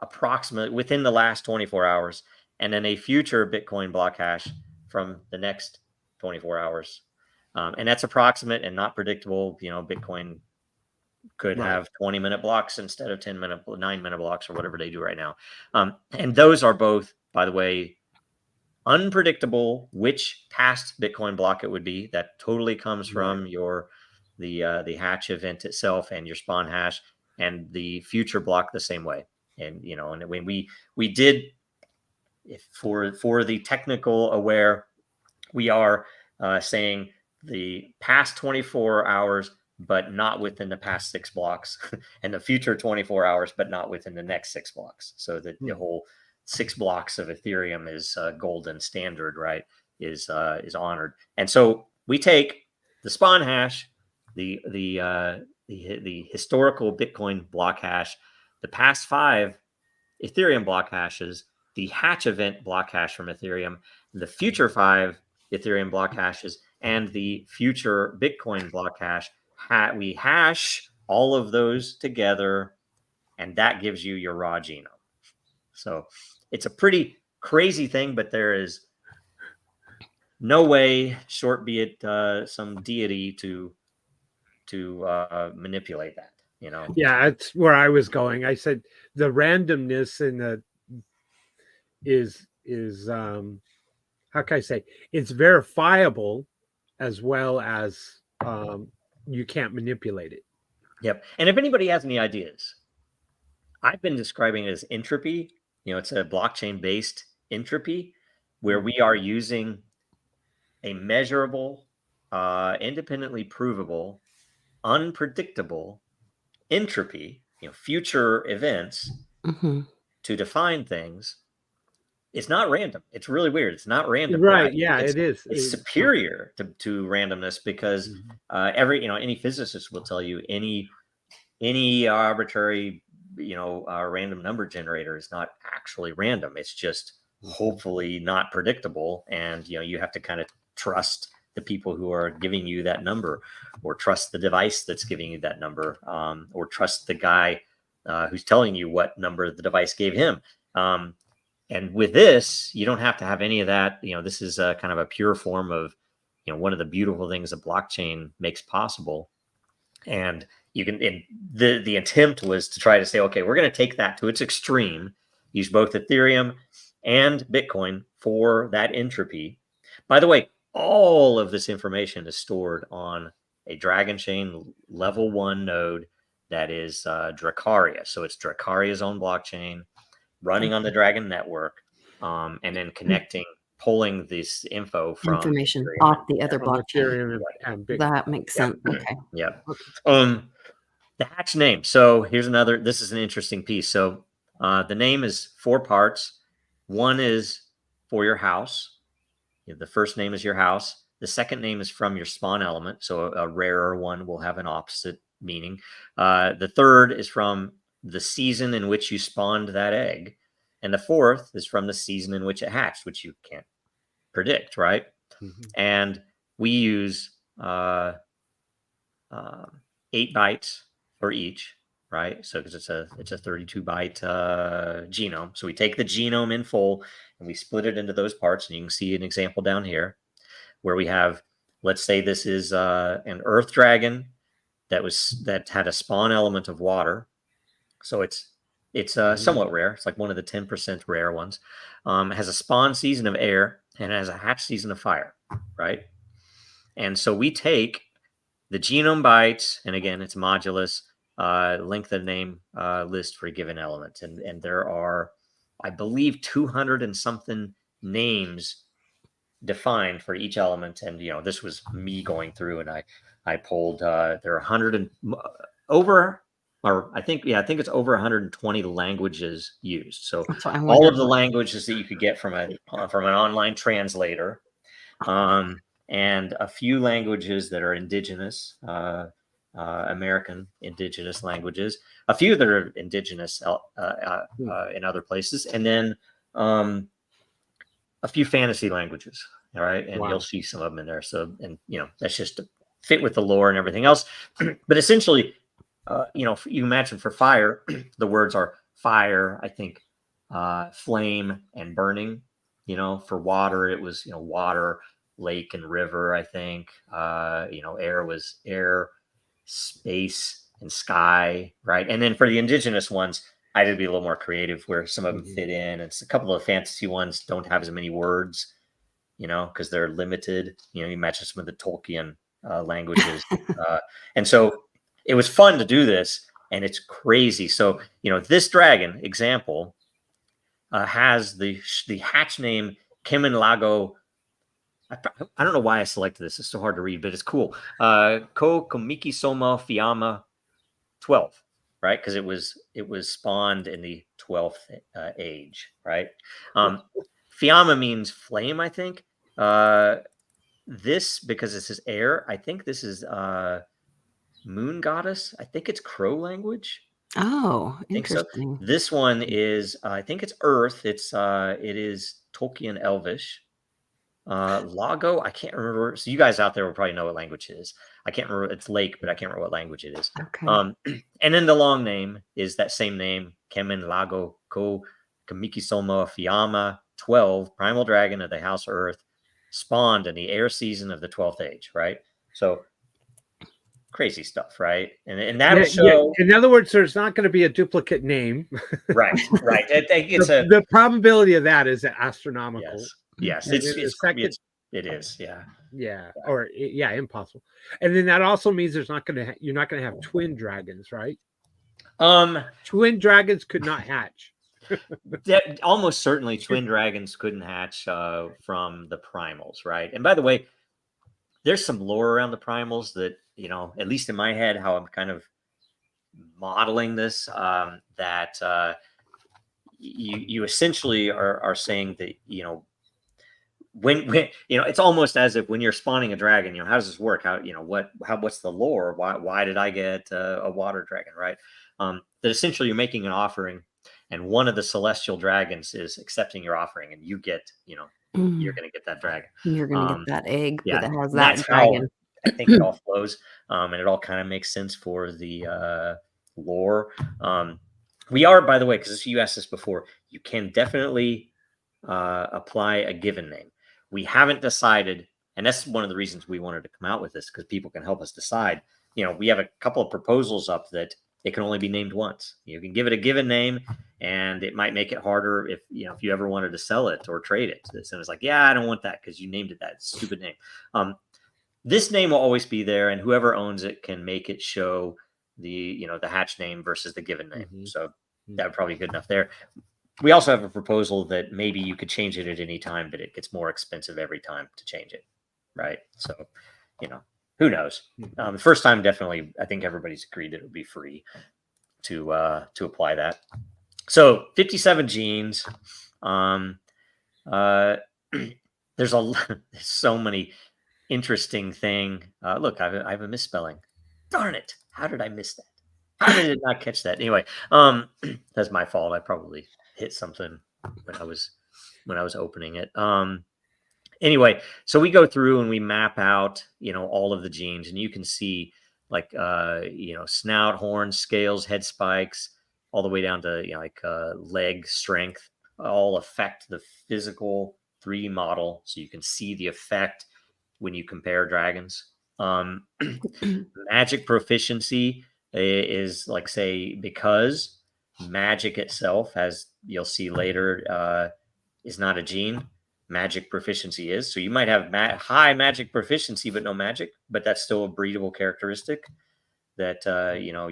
Speaker 1: approximately within the last 24 hours, and then a future Bitcoin block hash from the next 24 hours. And that's approximate and not predictable. Bitcoin could
Speaker 3: Right.
Speaker 1: have 20-minute blocks instead of 9-minute blocks, or whatever they do right now. And those are both, by the way, unpredictable which past Bitcoin block it would be. That totally comes from the hatch event itself and your spawn hash, and the future block the same way. And and when we did, for the technical aware, we are saying the past 24 hours, but not within the past 6 blocks, and the future 24 hours, but not within the next 6 blocks. So that the whole 6 blocks of Ethereum is golden standard, right? Is honored. And so we take the spawn hash, the historical Bitcoin block hash, the past 5 Ethereum block hashes, the hatch event block hash from Ethereum, the future 5 Ethereum block hashes, and the future Bitcoin block hash. We hash all of those together, and that gives you your raw genome. So it's a pretty crazy thing, but there is no way, short be it some deity, to manipulate that.
Speaker 3: Yeah, that's where I was going. I said the randomness in the is how can I say, it's verifiable as well as you can't manipulate it.
Speaker 1: Yep. And if anybody has any ideas, I've been describing it as entropy. It's a blockchain based entropy, where we are using a measurable, independently provable, unpredictable entropy, future events, to define things. It's not random. It's really weird. It's not random.
Speaker 3: Right. Yeah, it is.
Speaker 1: It's superior to randomness, because any physicist will tell you any arbitrary random number generator is not actually random. It's just hopefully not predictable, and you have to kind of trust the people who are giving you that number, or trust the device that's giving you that number, or trust the guy who's telling you what number the device gave him. And with this, you don't have to have any of that. This is kind of a pure form of one of the beautiful things that blockchain makes possible And you can, and the attempt was to try to say, okay, we're going to take that to its extreme, use both Ethereum and Bitcoin for that entropy. By the way, all of this information is stored on a Dragon Chain level 1 node that is Dracaria. So it's Dracaria's own blockchain running on the Dragon network, and then connecting, pulling this info from
Speaker 2: Information
Speaker 1: Ethereum
Speaker 2: off the other
Speaker 3: From
Speaker 2: blockchain.
Speaker 3: Ethereum and Bitcoin.
Speaker 2: That makes sense. Okay.
Speaker 1: Yeah.
Speaker 3: Okay.
Speaker 1: The hatch name. So here's another, this is an interesting piece. So the name is 4 parts. One is for your house. The first name is your house. The second name is from your spawn element. So a rarer one will have an opposite meaning. The third is from the season in which you spawned that egg. And the fourth is from the season in which it hatched, which you can't predict, right?
Speaker 3: Mhm.
Speaker 1: And we use 8 bytes for each, right? So because it's a 32 byte genome. So we take the genome in full and we split it into those parts. And you can see an example down here where we have, let's say this is an earth dragon that had a spawn element of water. So it's somewhat rare. It's like one of the 10% rare ones. It has a spawn season of air and it has a hatch season of fire, right? And so we take the genome bytes, and again, it's modulus, length of name list for a given element. And there are, I believe, 200 and something names defined for each element. And, this was me going through and I pulled, there are 100 and over, or I think it's over 120 languages used. So
Speaker 2: That's what I
Speaker 1: all of
Speaker 2: wondered.
Speaker 1: the languages that you could get from an online translator, and a few languages that are indigenous, American indigenous languages, a few that are indigenous in other places, and then a few fantasy languages. All right. And you'll see some of them in there. So, and that's just to fit with the lore and everything else. But essentially, you imagine for fire, the words are fire, I think, flame and burning. For water, it was, water, lake and river, I think. Air was air, space, and sky, right? And then for the indigenous ones, I did be a little more creative where some of them fit in. It's a couple of fantasy ones don't have as many words, because they're limited. You imagine some of the Tolkien languages. And so it was fun to do this, and it's crazy. So, this dragon example has the hatch name Kemen Lago. I don't know why I selected this. It's so hard to read, but it's cool. Ko Komiki Soma Fiamma 12, right? Because it was spawned in the 12th age, right? Fiamma means flame, I think. This, because this is air, I think this is moon goddess. I think it's crow language.
Speaker 2: Oh,
Speaker 1: I think so.
Speaker 2: interesting.
Speaker 1: This one is, I think it's earth. It is Tolkien Elvish. Lago, I can't remember. So you guys out there will probably know what language it is. I can't remember. It's lake, but I can't remember what language it is.
Speaker 2: Okay.
Speaker 1: And then the long name is that same name, Kemen Lago Ko Kamikisoma Fiamma 12, primal dragon of the house Earth, spawned in the air season of the 12th age, right? So crazy stuff, right? And that'll show.
Speaker 3: In other words, there's not going to be a duplicate name.
Speaker 1: Right. I think it's
Speaker 3: the probability of that is astronomical.
Speaker 1: Yes,
Speaker 3: it is. Yeah, impossible. And then that also means you're not going to have twin dragons, right? Twin dragons could not hatch.
Speaker 1: Almost certainly twin dragons couldn't hatch from the primals, right? And by the way, there's some lore around the primals that, at least in my head, how I'm kind of modeling this, that you essentially are saying that, when it's almost as if when you're spawning a dragon, how does this work? What's the lore? Why did I get a water dragon, right? That essentially you're making an offering, and one of the celestial dragons is accepting your offering, and you get, you're going to get that dragon.
Speaker 2: You're going to get that egg that has that
Speaker 1: that's
Speaker 2: dragon.
Speaker 1: How I think it all flows, and it all kind of makes sense for the lore. We are, by the way, because you asked this before, you can definitely apply a given name. We haven't decided, and that's one of the reasons we wanted to come out with this, because people can help us decide. we have a couple of proposals up that it can only be named once. You can give it a given name, and it might make it harder if if you ever wanted to sell it or trade it. And it's like, yeah, I don't want that because you named it that stupid name. This name will always be there, and whoever owns it can make it show the hatch name versus the given name. So that would probably be good enough there. We also have a proposal that maybe you could change it at any time, but it gets more expensive every time to change it, right? So, who knows? The first time, definitely, I think everybody's agreed that it would be free to apply that. So 57 genes. There's so many interesting thing. Look, I have a misspelling. Darn it! How did I miss that? How did it not catch that? Anyway, that's my fault. I probably hit something when I was opening it. Anyway, so we go through and we map out, all of the genes, and you can see like, snout, horns, scales, head spikes, all the way down to, leg strength, all affect the physical 3D model. So you can see the effect when you compare dragons. Magic proficiency is like, say, because magic itself, as you'll see later, is not a gene. Magic proficiency is. So you might have high magic proficiency, but no magic, but that's still a breedable characteristic that,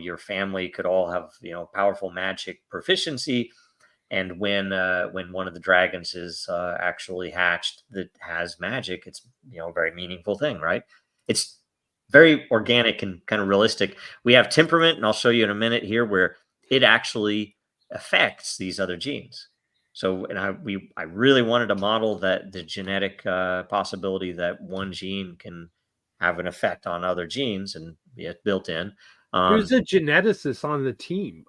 Speaker 1: your family could all have, powerful magic proficiency. And when one of the dragons is actually hatched that has magic, it's a very meaningful thing, right? It's very organic and kind of realistic. We have temperament, and I'll show you in a minute here where it actually affects these other genes. So, and I really wanted to model that the genetic possibility that one gene can have an effect on other genes and be built in.
Speaker 3: Who's a geneticist on the team?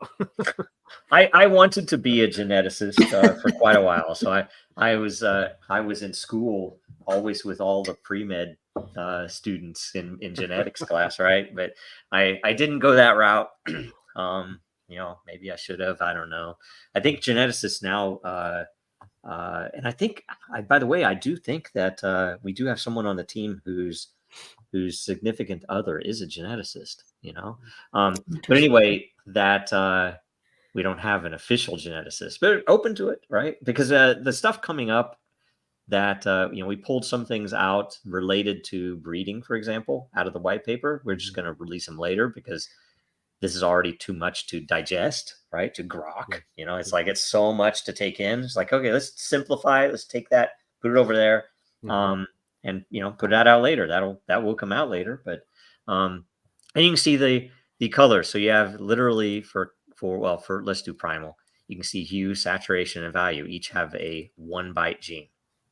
Speaker 1: I wanted to be a geneticist for quite a while. So I was in school always with all the pre-med students in genetics class, right? But I didn't go that route. Maybe I should have. I don't know. I think geneticists now, and I think, by the way, I do think that we do have someone on the team whose significant other is a geneticist. But anyway, that. We don't have an official geneticist, but open to it, right? Because the stuff coming up that, we pulled some things out related to breeding, for example, out of the white paper. We're just going to release them later because this is already too much to digest, right? To grok, it's like, it's so much to take in. It's like, okay, let's simplify it. Let's take that, put it over there, and put that out later. That will come out later, but and you can see the color. So you have literally for let's do primal. You can see hue, saturation, and value each have a 1 byte gene,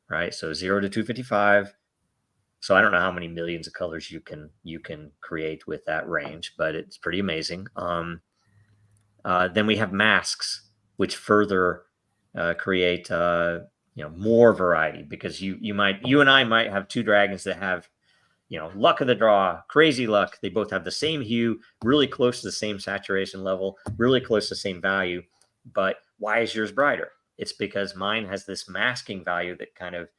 Speaker 1: right? So 0 to 255. So I don't know how many millions of colors you can create with that range, but it's pretty amazing. Then we have masks, which further create more variety, because you and I might have two dragons that have luck of the draw, crazy luck. They both have the same hue, really close to the same saturation level, really close to the same value. But why is yours brighter? It's because mine has this masking value that kind of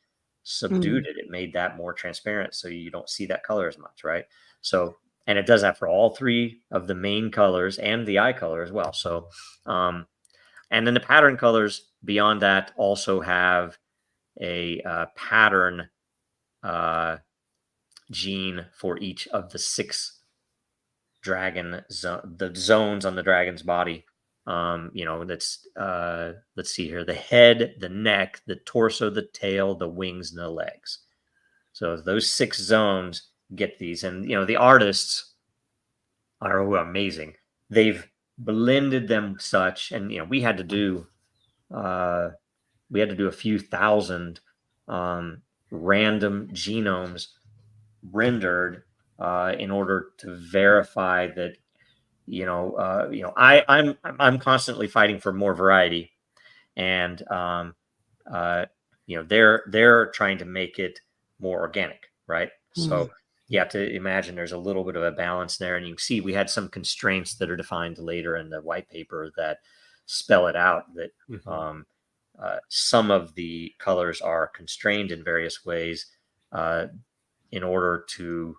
Speaker 1: subdued it. It made that more transparent, so you don't see that color as much, right? So, and it does that for all three of the main colors and the eye color as well. So, and then the pattern colors beyond that also have a pattern gene for each of the 6 the zones on the dragon's body. That's let's see here: the head, the neck, the torso, the tail, the wings, and the legs. So those 6 zones get these, and the artists are amazing. They've blended them such, and we had to do a few thousand random genomes rendered in order to verify that I'm constantly fighting for more variety, and they're trying to make it more organic, right? So you have to imagine there's a little bit of a balance there, and you can see we had some constraints that are defined later in the white paper that spell it out, that some of the colors are constrained in various ways in order to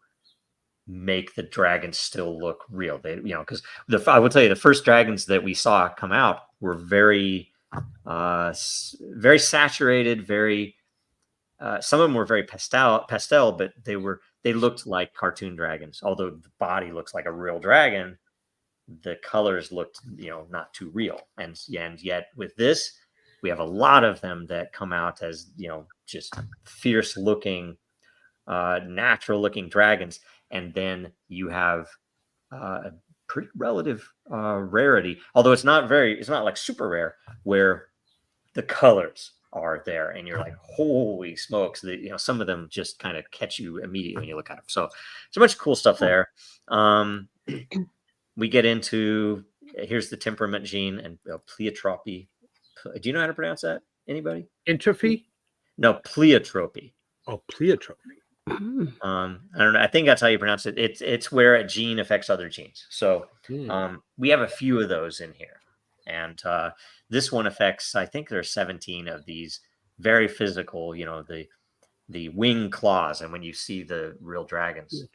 Speaker 1: make the dragons still look real. They, because I will tell you, the first dragons that we saw come out were very very saturated, very some of them were very pastel, but they looked like cartoon dragons. Although the body looks like a real dragon, the colors looked, not too real. And yet with this, we have a lot of them that come out as, just fierce looking, natural looking dragons. And then you have a pretty relative rarity, although it's not like super rare, where the colors are there and you're like, holy smokes, some of them just kind of catch you immediately when you look at them. So there's a bunch of cool stuff there. We get into, here's the temperament gene and pleiotropy. Do you know how to pronounce that? Anybody?
Speaker 3: Entropy?
Speaker 1: No, pleiotropy.
Speaker 3: Oh, pleiotropy.
Speaker 1: I don't know. I think that's how you pronounce it. It's where a gene affects other genes. So we have a few of those in here. And this one affects, I think there's 17 of these very physical, the wing claws. And when you see the real dragons,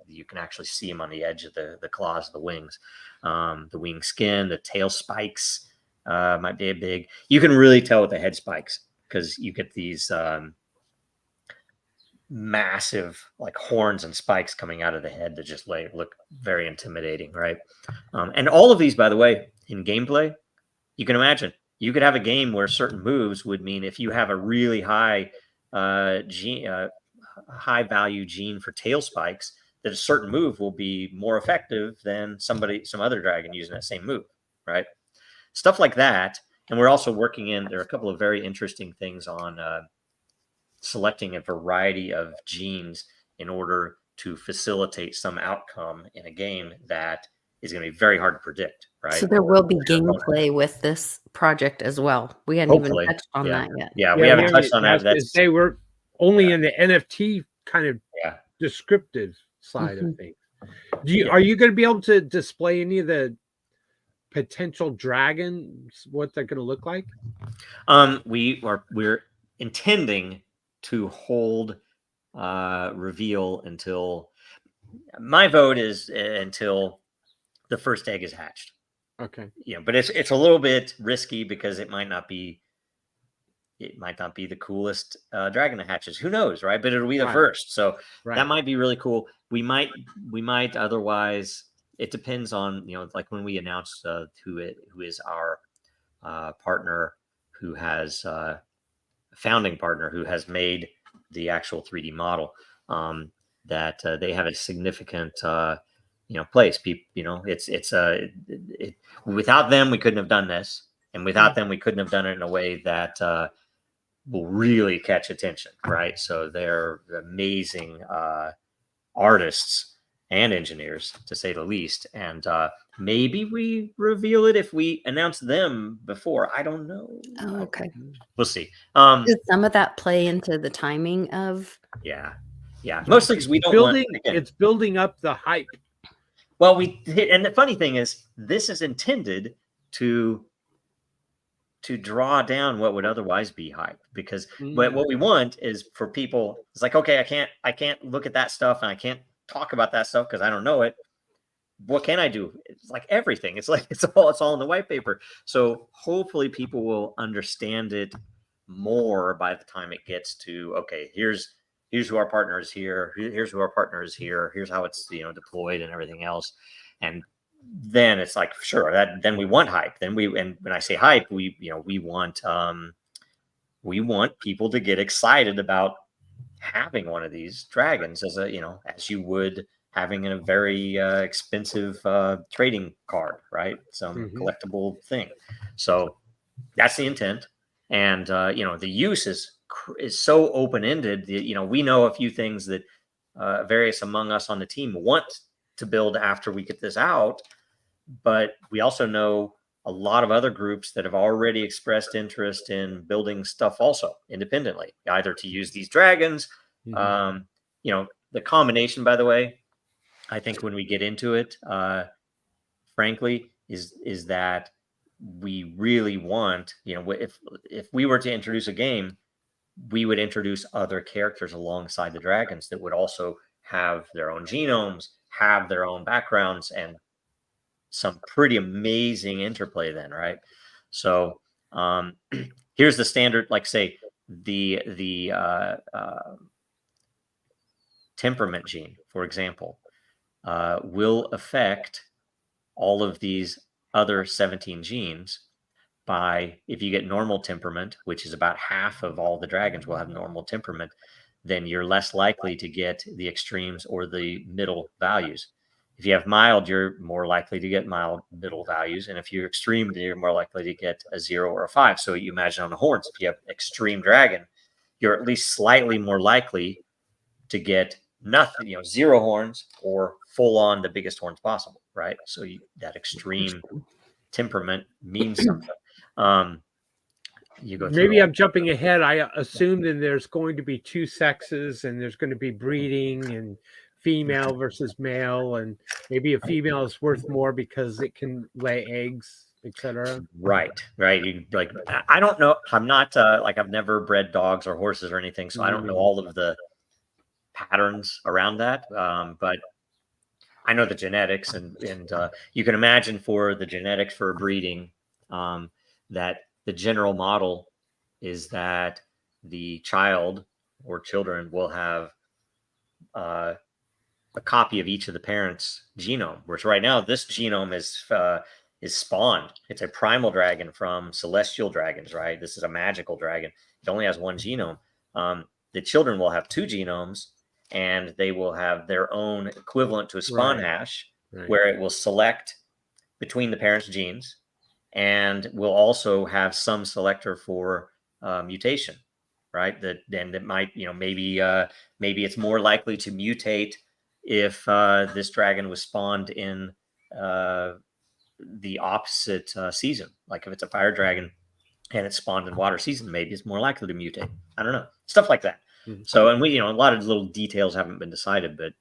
Speaker 1: you can actually see them on the edge of the claws, the wings, the wing skin, the tail spikes might be a big. You can really tell with the head spikes because you get these massive like horns and spikes coming out of the head that just look very intimidating, right? And all of these, by the way, in gameplay, you can imagine you could have a game where certain moves would mean if you have a really high high value gene for tail spikes, that a certain move will be more effective than some other dragon using that same move, right? Stuff like that. And we're also working there are a couple of very interesting things on selecting a variety of genes in order to facilitate some outcome in a game that is going to be very hard to predict, right?
Speaker 2: So there will be gameplay with this project as well. We hadn't even touched on that yet.
Speaker 1: Yeah, we haven't touched on that.
Speaker 3: They were only in the NFT kind of descriptive side of things. Are you going to be able to display any of the potential dragons, what they're going to look like?
Speaker 1: We're intending to hold reveal until my vote is until the first egg is hatched.
Speaker 3: Okay.
Speaker 1: But it's a little bit risky because it might not be the coolest dragon that hatches. Who knows, right? But it'll be the first. So that might be really cool. We might otherwise, it depends on, like when we announce who is our partner, who has founding partner who has made the actual 3D model, that they have a significant place. People, without them we couldn't have done this, and without them we couldn't have done it in a way that will really catch attention, right? So they're amazing artists and engineers, to say the least. And maybe we reveal it if we announce them before. I don't know.
Speaker 2: Oh, okay.
Speaker 1: We'll see.
Speaker 2: Does some of that play into the timing of?
Speaker 1: Yeah. Mostly because we don't
Speaker 3: it's building up the hype.
Speaker 1: Well, and the funny thing is, this is intended to draw down what would otherwise be hype, because what we want is for people, it's like, okay, I can't look at that stuff and I can't talk about that stuff because I don't know it. What can I do? It's like everything. It's like it's all in the white paper. So hopefully people will understand it more by the time it gets to, okay, here's who our partner is here. Here's who our partner is here. Here's how it's deployed and everything else. And then it's like, sure, then we want hype. And when I say hype, we want people to get excited about having one of these dragons as as you would having a very expensive trading card, right? Some collectible thing. So that's the intent. And the use is so open-ended that, we know a few things that various among us on the team want to build after we get this out, but we also know a lot of other groups that have already expressed interest in building stuff also independently, either to use these dragons. The combination, by the way, I think when we get into it, frankly, is that we really want, if we were to introduce a game, we would introduce other characters alongside the dragons that would also have their own genomes, have their own backgrounds, and some pretty amazing interplay then, right? So here's the standard, like say the temperament gene, for example, will affect all of these other 17 genes by, if you get normal temperament, which is about half of all the dragons will have normal temperament, then you're less likely to get the extremes or the middle values. If you have mild, you're more likely to get mild middle values. And if you're extreme, then you're more likely to get a 0 or a 5. So you imagine on the horns, if you have extreme dragon, you're at least slightly more likely to get nothing, 0 horns or full on the biggest horns possible, right? So that extreme temperament means something. You go through.
Speaker 3: Maybe I'm jumping ahead. I assume then there's going to be 2 sexes, and there's going to be breeding and female versus male, and maybe a female is worth more because it can lay eggs, etc.
Speaker 1: Right. I don't know. I'm not I've never bred dogs or horses or anything, so I don't know all of the patterns around that. But I know the genetics, and you can imagine for the genetics for breeding, that the general model is that the child or children will have a copy of each of the parents' genome. Whereas right now, this genome is spawned. It's a primal dragon from celestial dragons, right? This is a magical dragon. It only has one genome. The children will have 2 genomes, and they will have their own equivalent to a spawn hash, where it will select between the parents' genes, and will also have some selector for mutation, right? That might, maybe it's more likely to mutate if this dragon was spawned in the opposite season. Like if it's a fire dragon and it's spawned in water season, maybe it's more likely to mutate. I don't know, stuff like that. So, and we, a lot of little details haven't been decided, but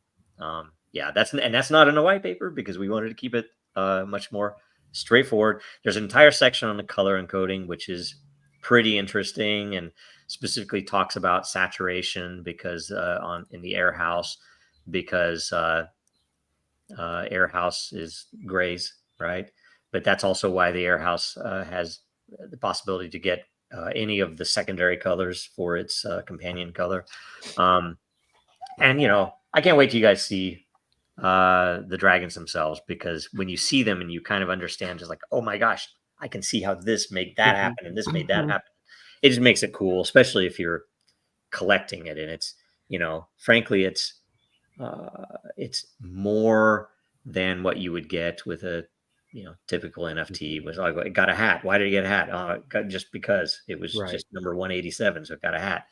Speaker 1: yeah, that's not in the white paper because we wanted to keep it much more straightforward. There's an entire section on the color encoding, which is pretty interesting, and specifically talks about saturation because in the air house, because air house is grays, right? But that's also why the air house has the possibility to get any of the secondary colors for its companion color. And I can't wait till you guys see the dragons themselves, because when you see them and you kind of understand, just like, oh my gosh, I can see how this made that happen and this made that happen. It just makes it cool, especially if you're collecting it. And it's, frankly, it's more than what you would get with a typical NFT. Was like, it got a hat. Why did it get a hat? Just because it was just number 187, so it got a hat.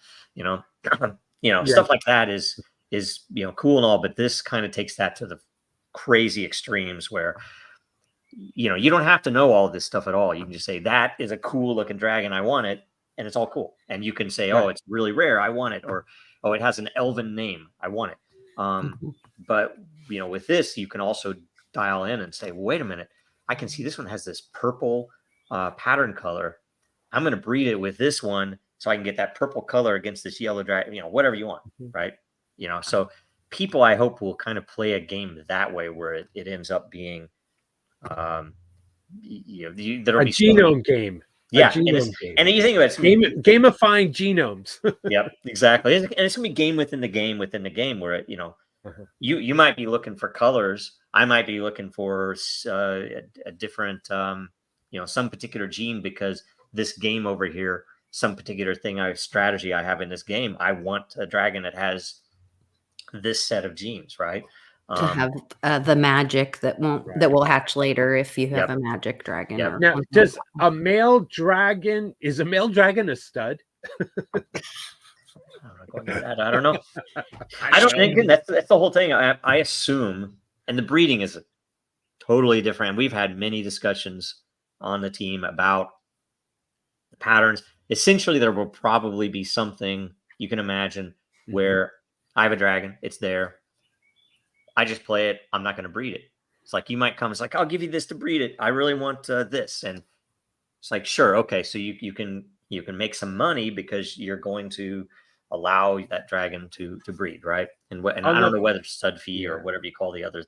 Speaker 1: Stuff like that is cool and all, but this kind of takes that to the crazy extremes where you don't have to know all this stuff at all. You can just say that is a cool looking dragon, I want it, and it's all cool. And you can say, oh, it's really rare, I want it, or oh, it has an elven name, I want it. But with this, you can also dial in and say, well, wait a minute, I can see this one has this purple pattern color. I'm going to breed it with this one so I can get that purple color against this yellow dragon, whatever you want, right? So people, I hope, will kind of play a game that way, where it ends up being, there'll
Speaker 3: be genome game.
Speaker 1: Yeah, and then you think about it,
Speaker 3: gamifying genomes.
Speaker 1: Yep, exactly. And it's gonna be game within the game within the game, where you might be looking for colors. I might be looking for a different, some particular gene, because this game over here, some particular strategy I have in this game, I want a dragon that has this set of genes, right?
Speaker 2: To have the magic that will hatch later if you have a magic dragon.
Speaker 1: Yep.
Speaker 3: Now, is a male dragon a stud?
Speaker 1: I'm not going to that. I don't know. I don't think that's the whole thing. I assume, and the breeding is totally different. We've had many discussions on the team about the patterns. Essentially, there will probably be something you can imagine where I have a dragon, it's there, I just play it, I'm not going to breed it. It's like, you might come, it's like, I'll give you this to breed it, I really want this. And it's like, sure, okay, so you can make some money because you're going to allow that dragon to breed, right? And I
Speaker 3: On
Speaker 1: don't
Speaker 3: the
Speaker 1: know whether stud fee
Speaker 3: Yeah.
Speaker 1: or whatever you call the other.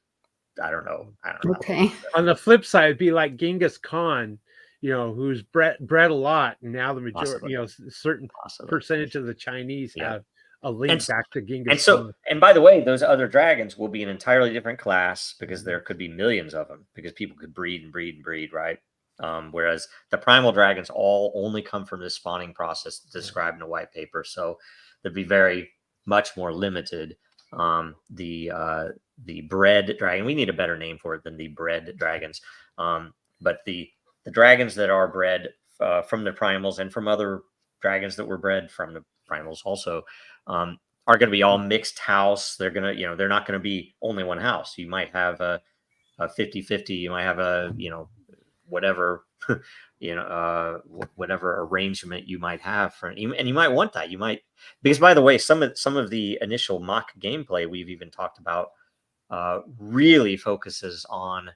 Speaker 1: I don't know. I don't know.
Speaker 2: Okay.
Speaker 3: On the flip side, it'd be like Genghis Khan, who's bred a lot, and now the majority,
Speaker 1: Possibly.
Speaker 3: a certain
Speaker 1: Possibly.
Speaker 3: percentage of the Chinese
Speaker 1: Yeah.
Speaker 3: have a link back to
Speaker 1: And
Speaker 3: Genghis
Speaker 1: so,
Speaker 3: Khan.
Speaker 1: and by the way, those other dragons will be an entirely different class because there could be millions of them because people could breed and breed and breed, right? Whereas the primal dragons all only come from this spawning process described in a white paper, so they'd be very much more limited. The bred dragon, we need a better name for it than the bred dragons, but the dragons that are bred from the primals and from other dragons that were bred from the primals also are going to be all mixed house. They're going to, they're not going to be only one house. You might have a 50-50. You might have a, whatever, whatever arrangement you might have for, and you might want that. You might, because by the way, some of the initial mock gameplay we've even talked about really focuses on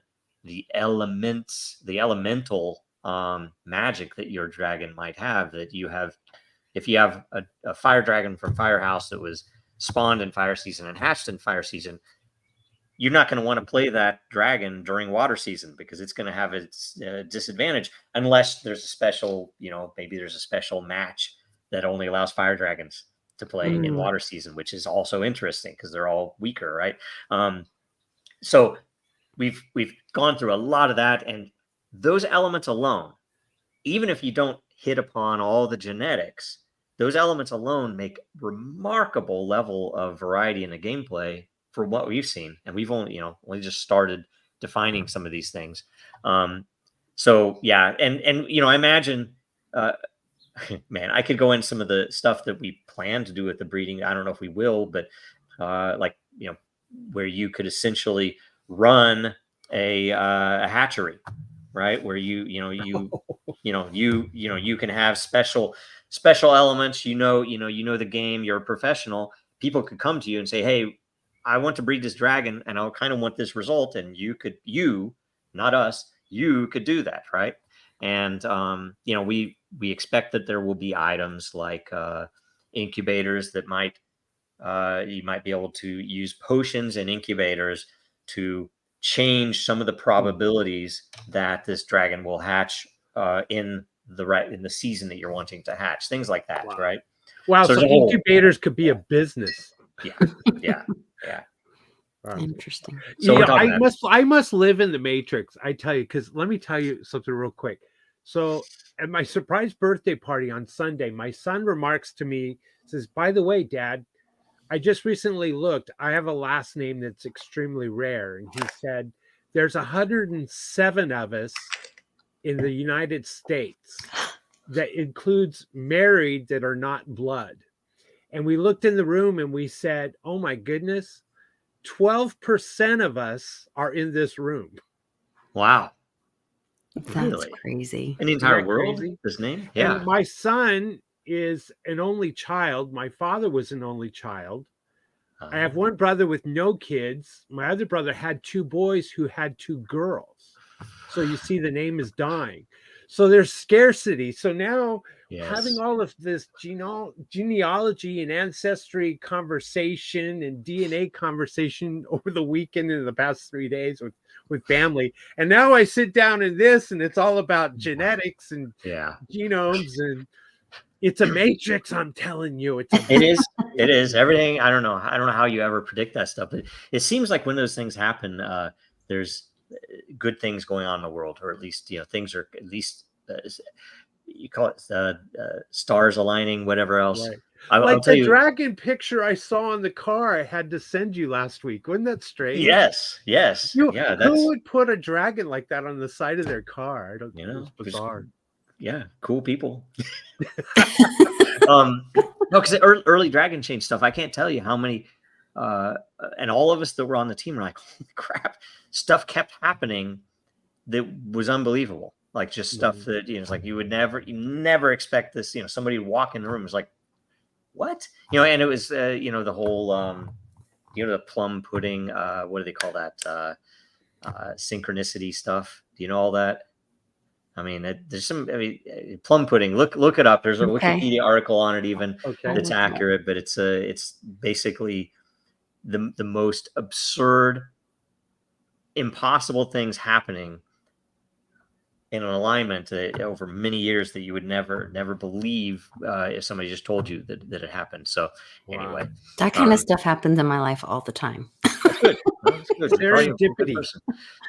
Speaker 1: the elements, the elemental magic that your dragon might have. That you have, if you have a fire dragon from Firehouse that was spawned in fire season and hatched in fire season, you're not going to want to play that dragon during water season because it's going to have its disadvantage unless there's a special, maybe there's a special match that only allows fire dragons to play in water season, which is also interesting because they're all weaker, right? So we've gone through a lot of that, and those elements alone, even if you don't hit upon all the genetics, those elements alone make remarkable level of variety in the gameplay for what we've seen. And we've only just started defining some of these things. So yeah, and I imagine, man, I could go in some of the stuff that we plan to do with the breeding. I don't know if we will, but like where you could essentially run a hatchery, right? Where you can have special elements. You know the game. You're a professional. People could come to you and say, "Hey, I want to breed this dragon, and I kind of want this result." And you, not us, you could do that, right? And we expect that there will be items like incubators that might you might be able to use potions and incubators to change some of the probabilities that this dragon will hatch in the season that you're wanting to hatch, things like that.
Speaker 3: Wow.
Speaker 1: Right?
Speaker 3: Wow. So incubators could be a business.
Speaker 1: Yeah.
Speaker 3: Wow.
Speaker 2: Interesting.
Speaker 1: So
Speaker 3: I must live in the Matrix, I tell you, because let me tell you something real quick. So at my surprise birthday party on Sunday, my son remarks to me, says, "By the way, Dad, I just recently looked. I have a last name that's extremely rare." And he said, "There's 107 of us in the United States. That includes married that are not blood." And we looked in the room and we said, "Oh my goodness, 12% of us are in this room."
Speaker 1: Wow.
Speaker 2: That's
Speaker 1: Really?
Speaker 2: crazy.
Speaker 1: In the entire world, this name? Yeah.
Speaker 3: And my son is an only child. My father was an only child. I have one brother with no kids. My other brother had two boys who had two girls. So you see, the name is dying. So there's scarcity. So now having all of this genealogy and ancestry conversation and DNA conversation over the weekend in the past 3 days with family. And now I sit down in this and it's all about genetics and genomes, and it's a matrix. I'm telling you, it
Speaker 1: is everything. I don't know how you ever predict that stuff, but it seems like when those things happen, there's good things going on in the world, or at least things are at least you call it stars aligning, whatever else.
Speaker 3: Right.
Speaker 1: I'll tell you,
Speaker 3: dragon picture I saw in the car I had to send you last week. Wasn't that strange?
Speaker 1: Yes.
Speaker 3: Who would put a dragon like that on the side of their car? I don't know. It's bizarre.
Speaker 1: Yeah, cool people. No, because early Dragon Chain stuff, I can't tell you how many, and all of us that were on the team were like, "Holy crap!" Stuff kept happening that was unbelievable. Like just stuff that it's like you never expect this. Somebody would walk in the room, was like, "What?" And it was the whole the plum pudding. What do they call that? Synchronicity stuff. Do you know all that? I mean, there's some. I mean, plum pudding. Look it up. There's a
Speaker 2: Okay.
Speaker 1: Wikipedia article on it, even
Speaker 3: Okay.
Speaker 1: that's accurate. But it's basically the most absurd, impossible things happening in an alignment over many years that you would never believe if somebody just told you that it happened. So anyway,
Speaker 2: That kind of stuff happens in my life all the time.
Speaker 1: that's good. That's good. You're probably a good
Speaker 3: Serendipity.
Speaker 1: person.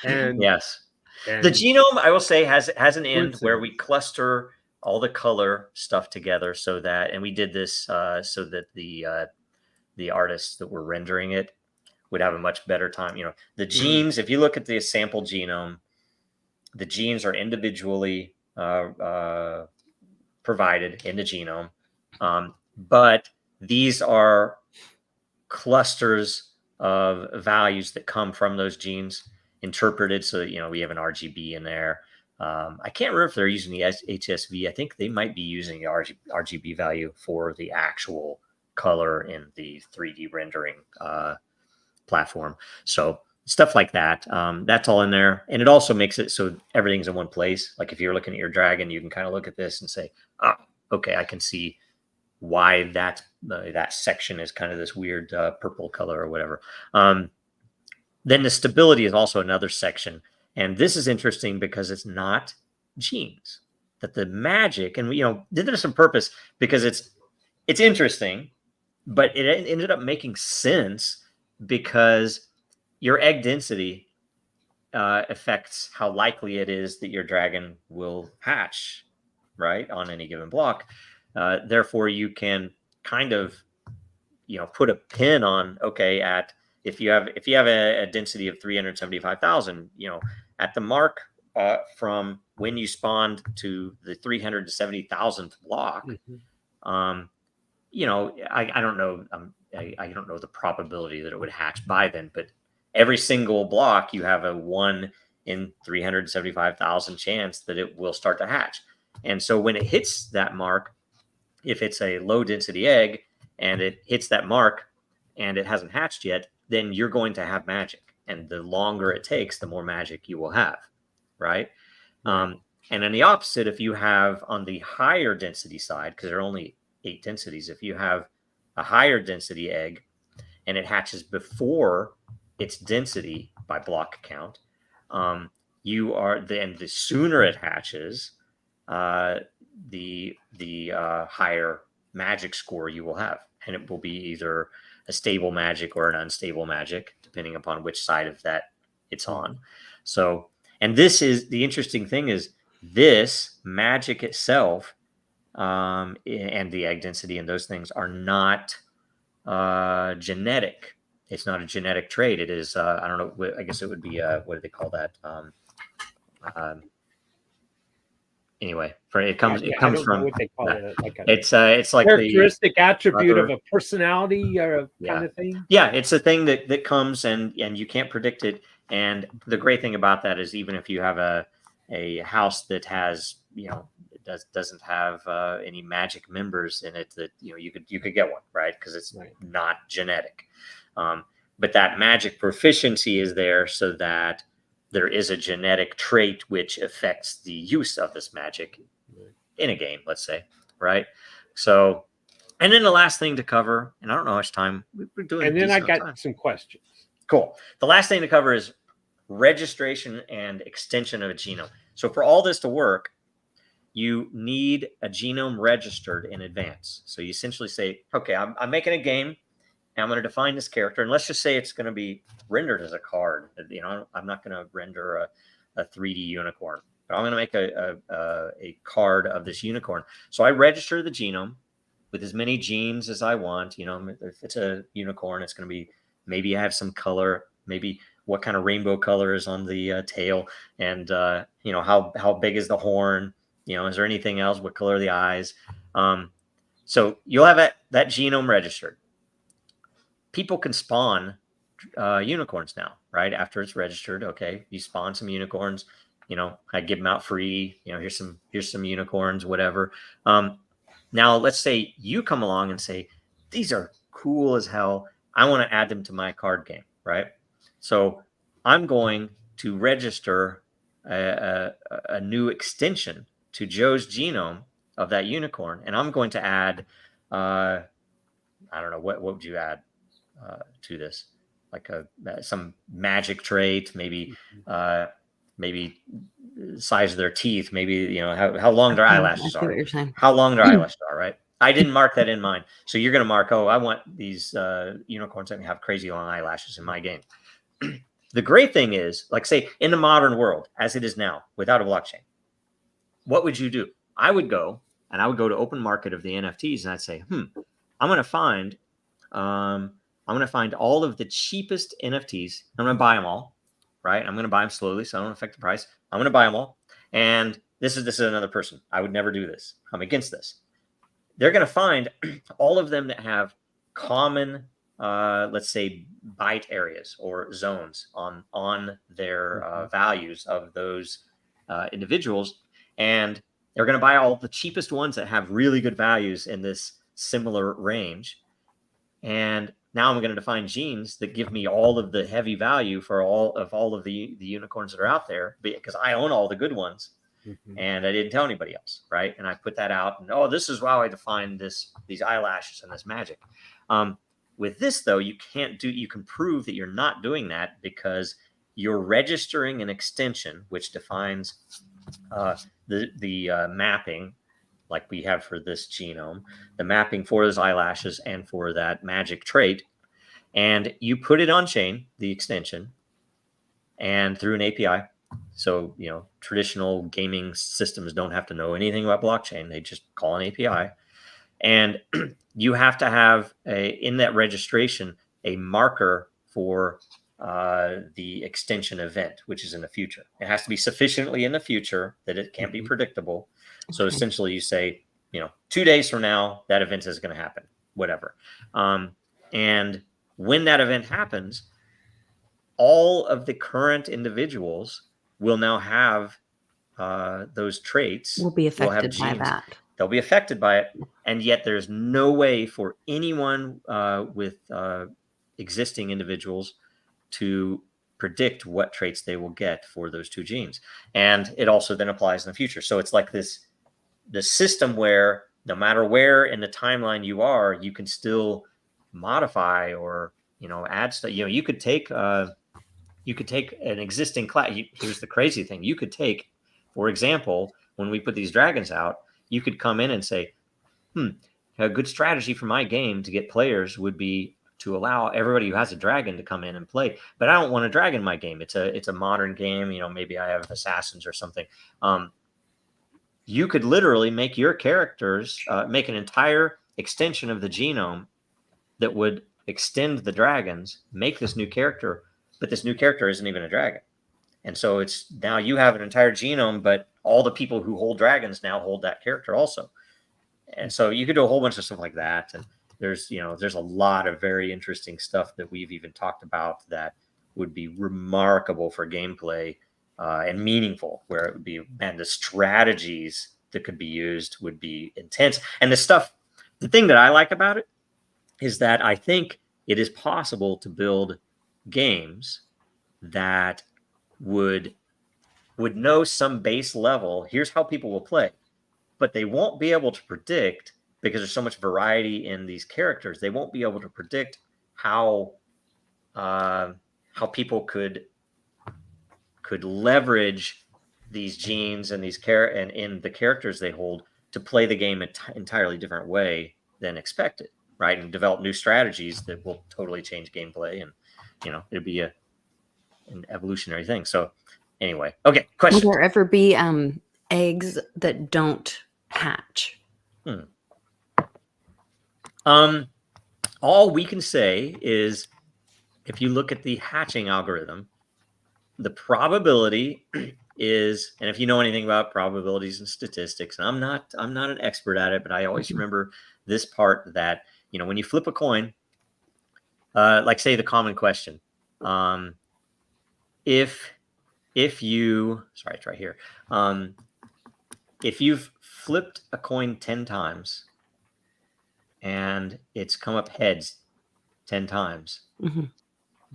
Speaker 3: And
Speaker 1: Yes.
Speaker 3: and
Speaker 1: The genome, I will say, has an end where we
Speaker 3: coincidence.
Speaker 1: cluster all the color stuff together so that, and we did this so that the artists that were rendering it would have a much better time. You know, the genes, if you look at the sample genome, the genes are individually provided in the genome, but these are clusters of values that come from those genes interpreted. So, you know, we have an RGB in there. I can't remember if they're using the HSV. I think they might be using the RGB value for the actual color in the 3D rendering platform. So stuff like that. That's all in there. And it also makes it so everything's in one place. Like if you're looking at your dragon, you can kind of look at this and say, oh, okay, I can see why that section is kind of this weird purple color or whatever. Then the stability is also another section. And this is interesting because it's not genes. That the magic, and we, you know, did this on purpose because it's interesting, but it ended up making sense because your egg density affects how likely it is that your dragon will hatch, right, on any given block. Therefore, you can kind of, you know, put a pin on, okay, at if you have a density of 375,000, you know, at the mark from when you spawned to the 370,000th block, you know, I don't know, I don't know the probability that it would hatch by then, but every single block you have a 1 in 375,000 chance that it will start to hatch. And so when it hits that mark, if it's a low density egg and it hits that mark and it hasn't hatched yet, then you're going to have magic. And the longer it takes, the more magic you will have, right? And then the opposite, if you have on the higher density side, because there are only 8 densities, if you have a higher density egg and it hatches before its density by block count, you are then, the sooner it hatches, the higher magic score you will have, and it will be either a stable magic or an unstable magic depending upon which side of that it's on. So, and this is the interesting thing, is this magic itself and the egg density and those things are not genetic. It's not a genetic trait. It is I don't know, I guess it would be what do they call that? Anyway, it comes from
Speaker 3: what they call it, like
Speaker 1: it's like
Speaker 3: characteristic attribute of a personality or kind of thing.
Speaker 1: Yeah, it's a thing that comes and you can't predict it. And the great thing about that is, even if you have a house that has, you know, doesn't have any magic members in it, that, you know, you could get one, right? Because it's not genetic. But that magic proficiency is there so that there is a genetic trait which affects the use of this magic in a game, let's say, right? So, and then the last thing to cover, and I don't know how much time we're doing.
Speaker 3: And then I got some questions.
Speaker 1: Cool. The last thing to cover is registration and extension of a genome. So for all this to work, you need a genome registered in advance. So you essentially say, okay, I'm making a game, and I'm going to define this character, and let's just say it's going to be rendered as a card. You know, I'm not going to render a 3D unicorn, but I'm going to make a card of this unicorn. So I register the genome with as many genes as I want. You know, if it's a unicorn, it's going to be, maybe I have some color, maybe what kind of rainbow color is on the tail, and you know, how big is the horn? You know, is there anything else? What color are the eyes? So you'll have that genome registered. People can spawn unicorns now, right? After it's registered. Okay, you spawn some unicorns. You know, I give them out free. You know, here's some unicorns, whatever. Now let's say you come along and say, these are cool as hell. I want to add them to my card game, right? So I'm going to register a new extension to Joe's genome of that unicorn, and I'm going to add, I don't know, what would you add to this? Like some magic trait, maybe maybe size of their teeth, maybe how long their eyelashes
Speaker 2: I see
Speaker 1: are.
Speaker 2: what you're saying.
Speaker 1: How long their eyelashes are, right? I didn't mark that in mine. So you're going to mark, I want these unicorns that have crazy long eyelashes in my game. The great thing is, like say in the modern world, as it is now, without a blockchain, what would you do? I would go to open market of the NFTs and I'd say, I'm going to find all of the cheapest NFTs. I'm going to buy them all, right? I'm going to buy them slowly so I don't affect the price. I'm going to buy them all. And this is another person. I would never do this. I'm against this. They're going to find all of them that have common, let's say, byte areas or zones on their values of those individuals. And they're going to buy all the cheapest ones that have really good values in this similar range. And now I'm going to define genes that give me all of the heavy value for all of the unicorns that are out there, because I own all the good ones. And I didn't tell anybody else, right? And I put that out, and this is how I define these eyelashes and this magic. With this, though, you can prove that you're not doing that because you're registering an extension which defines the mapping, like we have for this genome, the mapping for those eyelashes and for that magic trait, and you put it on chain, the extension, and through an API. So, traditional gaming systems don't have to know anything about blockchain. They just call an API. And you have to have in that registration, a marker for the extension event, which is in the future. It has to be sufficiently in the future that it can't be predictable. So essentially you say, 2 days from now, that event is going to happen, whatever. And when that event happens, all of the current individuals will now have those traits.
Speaker 2: Will be affected by
Speaker 1: genes.
Speaker 2: that.
Speaker 1: They'll be affected by it. And yet there's no way for anyone with existing individuals to predict what traits they will get for those two genes. And it also then applies in the future. So it's like the system where no matter where in the timeline you are, you can still modify or, add stuff. You could take an existing class. Here's the crazy thing. You could take, for example, when we put these dragons out, you could come in and say, a good strategy for my game to get players would be to allow everybody who has a dragon to come in and play. But I don't want a dragon in my game. It's a modern game. Maybe I have assassins or something. You could literally make your characters, make an entire extension of the genome that would extend the dragons, make this new character, but this new character isn't even a dragon. And so it's now you have an entire genome, but all the people who hold dragons now hold that character also. And so you could do a whole bunch of stuff like that. And there's a lot of very interesting stuff that we've even talked about that would be remarkable for gameplay and meaningful, where it would be, man, the strategies that could be used would be intense. And the thing that I like about it is that I think it is possible to build games that would know some base level. Here's how people will play, but they won't be able to predict, because there's so much variety in these characters. They won't be able to predict how people could leverage these genes and and in the characters they hold to play the game an entirely different way than expected, right? And develop new strategies that will totally change gameplay, and it'd be an evolutionary thing. So anyway, okay, question.
Speaker 2: Will there ever be eggs that don't hatch?
Speaker 1: All we can say is, if you look at the hatching algorithm, the probability is, and if you know anything about probabilities and statistics, and I'm not an expert at it, but I always remember this part, that when you flip a coin, like say the common question, if you, sorry, it's right here. If you've flipped a coin 10 times and it's come up heads 10 times,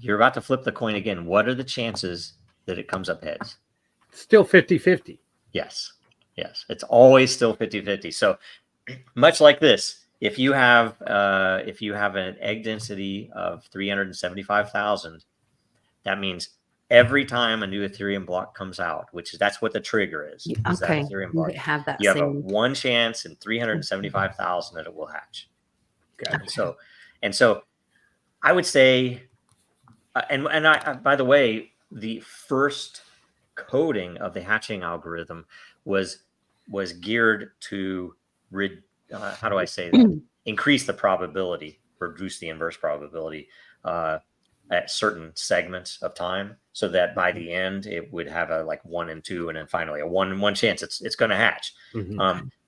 Speaker 1: you're about to flip the coin again. What are the chances that it comes up heads?
Speaker 3: still 50-50.
Speaker 1: Yes. It's always still 50-50. So much like this, if you have an egg density of 375,000, that means every time a new Ethereum block comes out, that's what the trigger is that
Speaker 2: Okay.
Speaker 1: Ethereum
Speaker 2: You
Speaker 1: block.
Speaker 2: have that
Speaker 1: You have a
Speaker 2: same.
Speaker 1: 1 chance in 375,000 that it will hatch.
Speaker 3: Gotcha.
Speaker 1: So I would say, and I, by the way, the first coding of the hatching algorithm was geared to how do I say that? Increase the probability, reduce the inverse probability at certain segments of time, so that by the end it would have a like 1 and 2, and then finally a 1 in 1 chance it's going to hatch.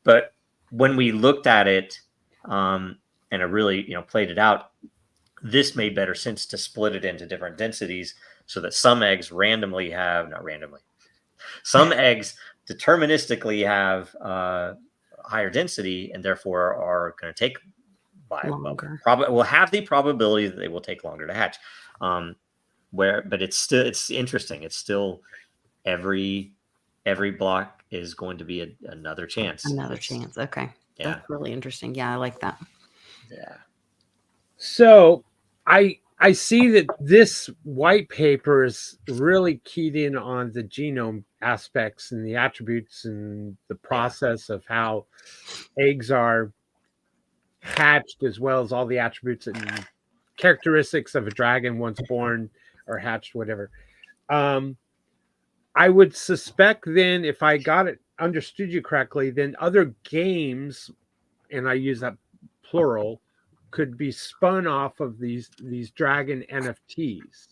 Speaker 1: But when we looked at it and it really played it out, this made better sense to split it into different densities, so that some eggs some eggs deterministically have higher density, and therefore are going to take
Speaker 2: Longer.
Speaker 1: will have the probability that they will take longer to hatch. But it's interesting. It's still every block is going to be another chance.
Speaker 2: Okay. Yeah. That's really interesting. Yeah, I like that.
Speaker 1: Yeah.
Speaker 3: So I see that this white paper is really keyed in on the genome aspects and the attributes and the process of how eggs are hatched, as well as all the attributes and characteristics of a dragon once born or hatched, whatever. I would suspect then, if I understood you correctly, then other games, and I use that plural, could be spun off of these dragon NFTs,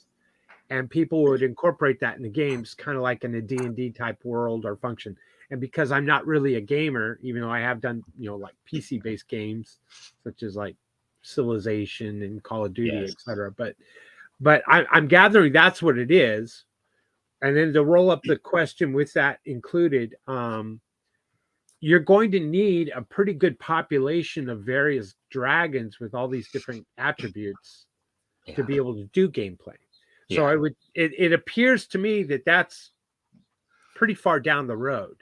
Speaker 3: and people would incorporate that in the games, kind of like in a D&D type world or function. And because I'm not really a gamer, even though I have done like PC based games such as like Civilization and Call of Duty, etc., but I'm gathering that's what it is. And then to roll up the question with that included, you're going to need a pretty good population of various dragons with all these different attributes to be able to do gameplay. So it appears to me that that's pretty far down the road.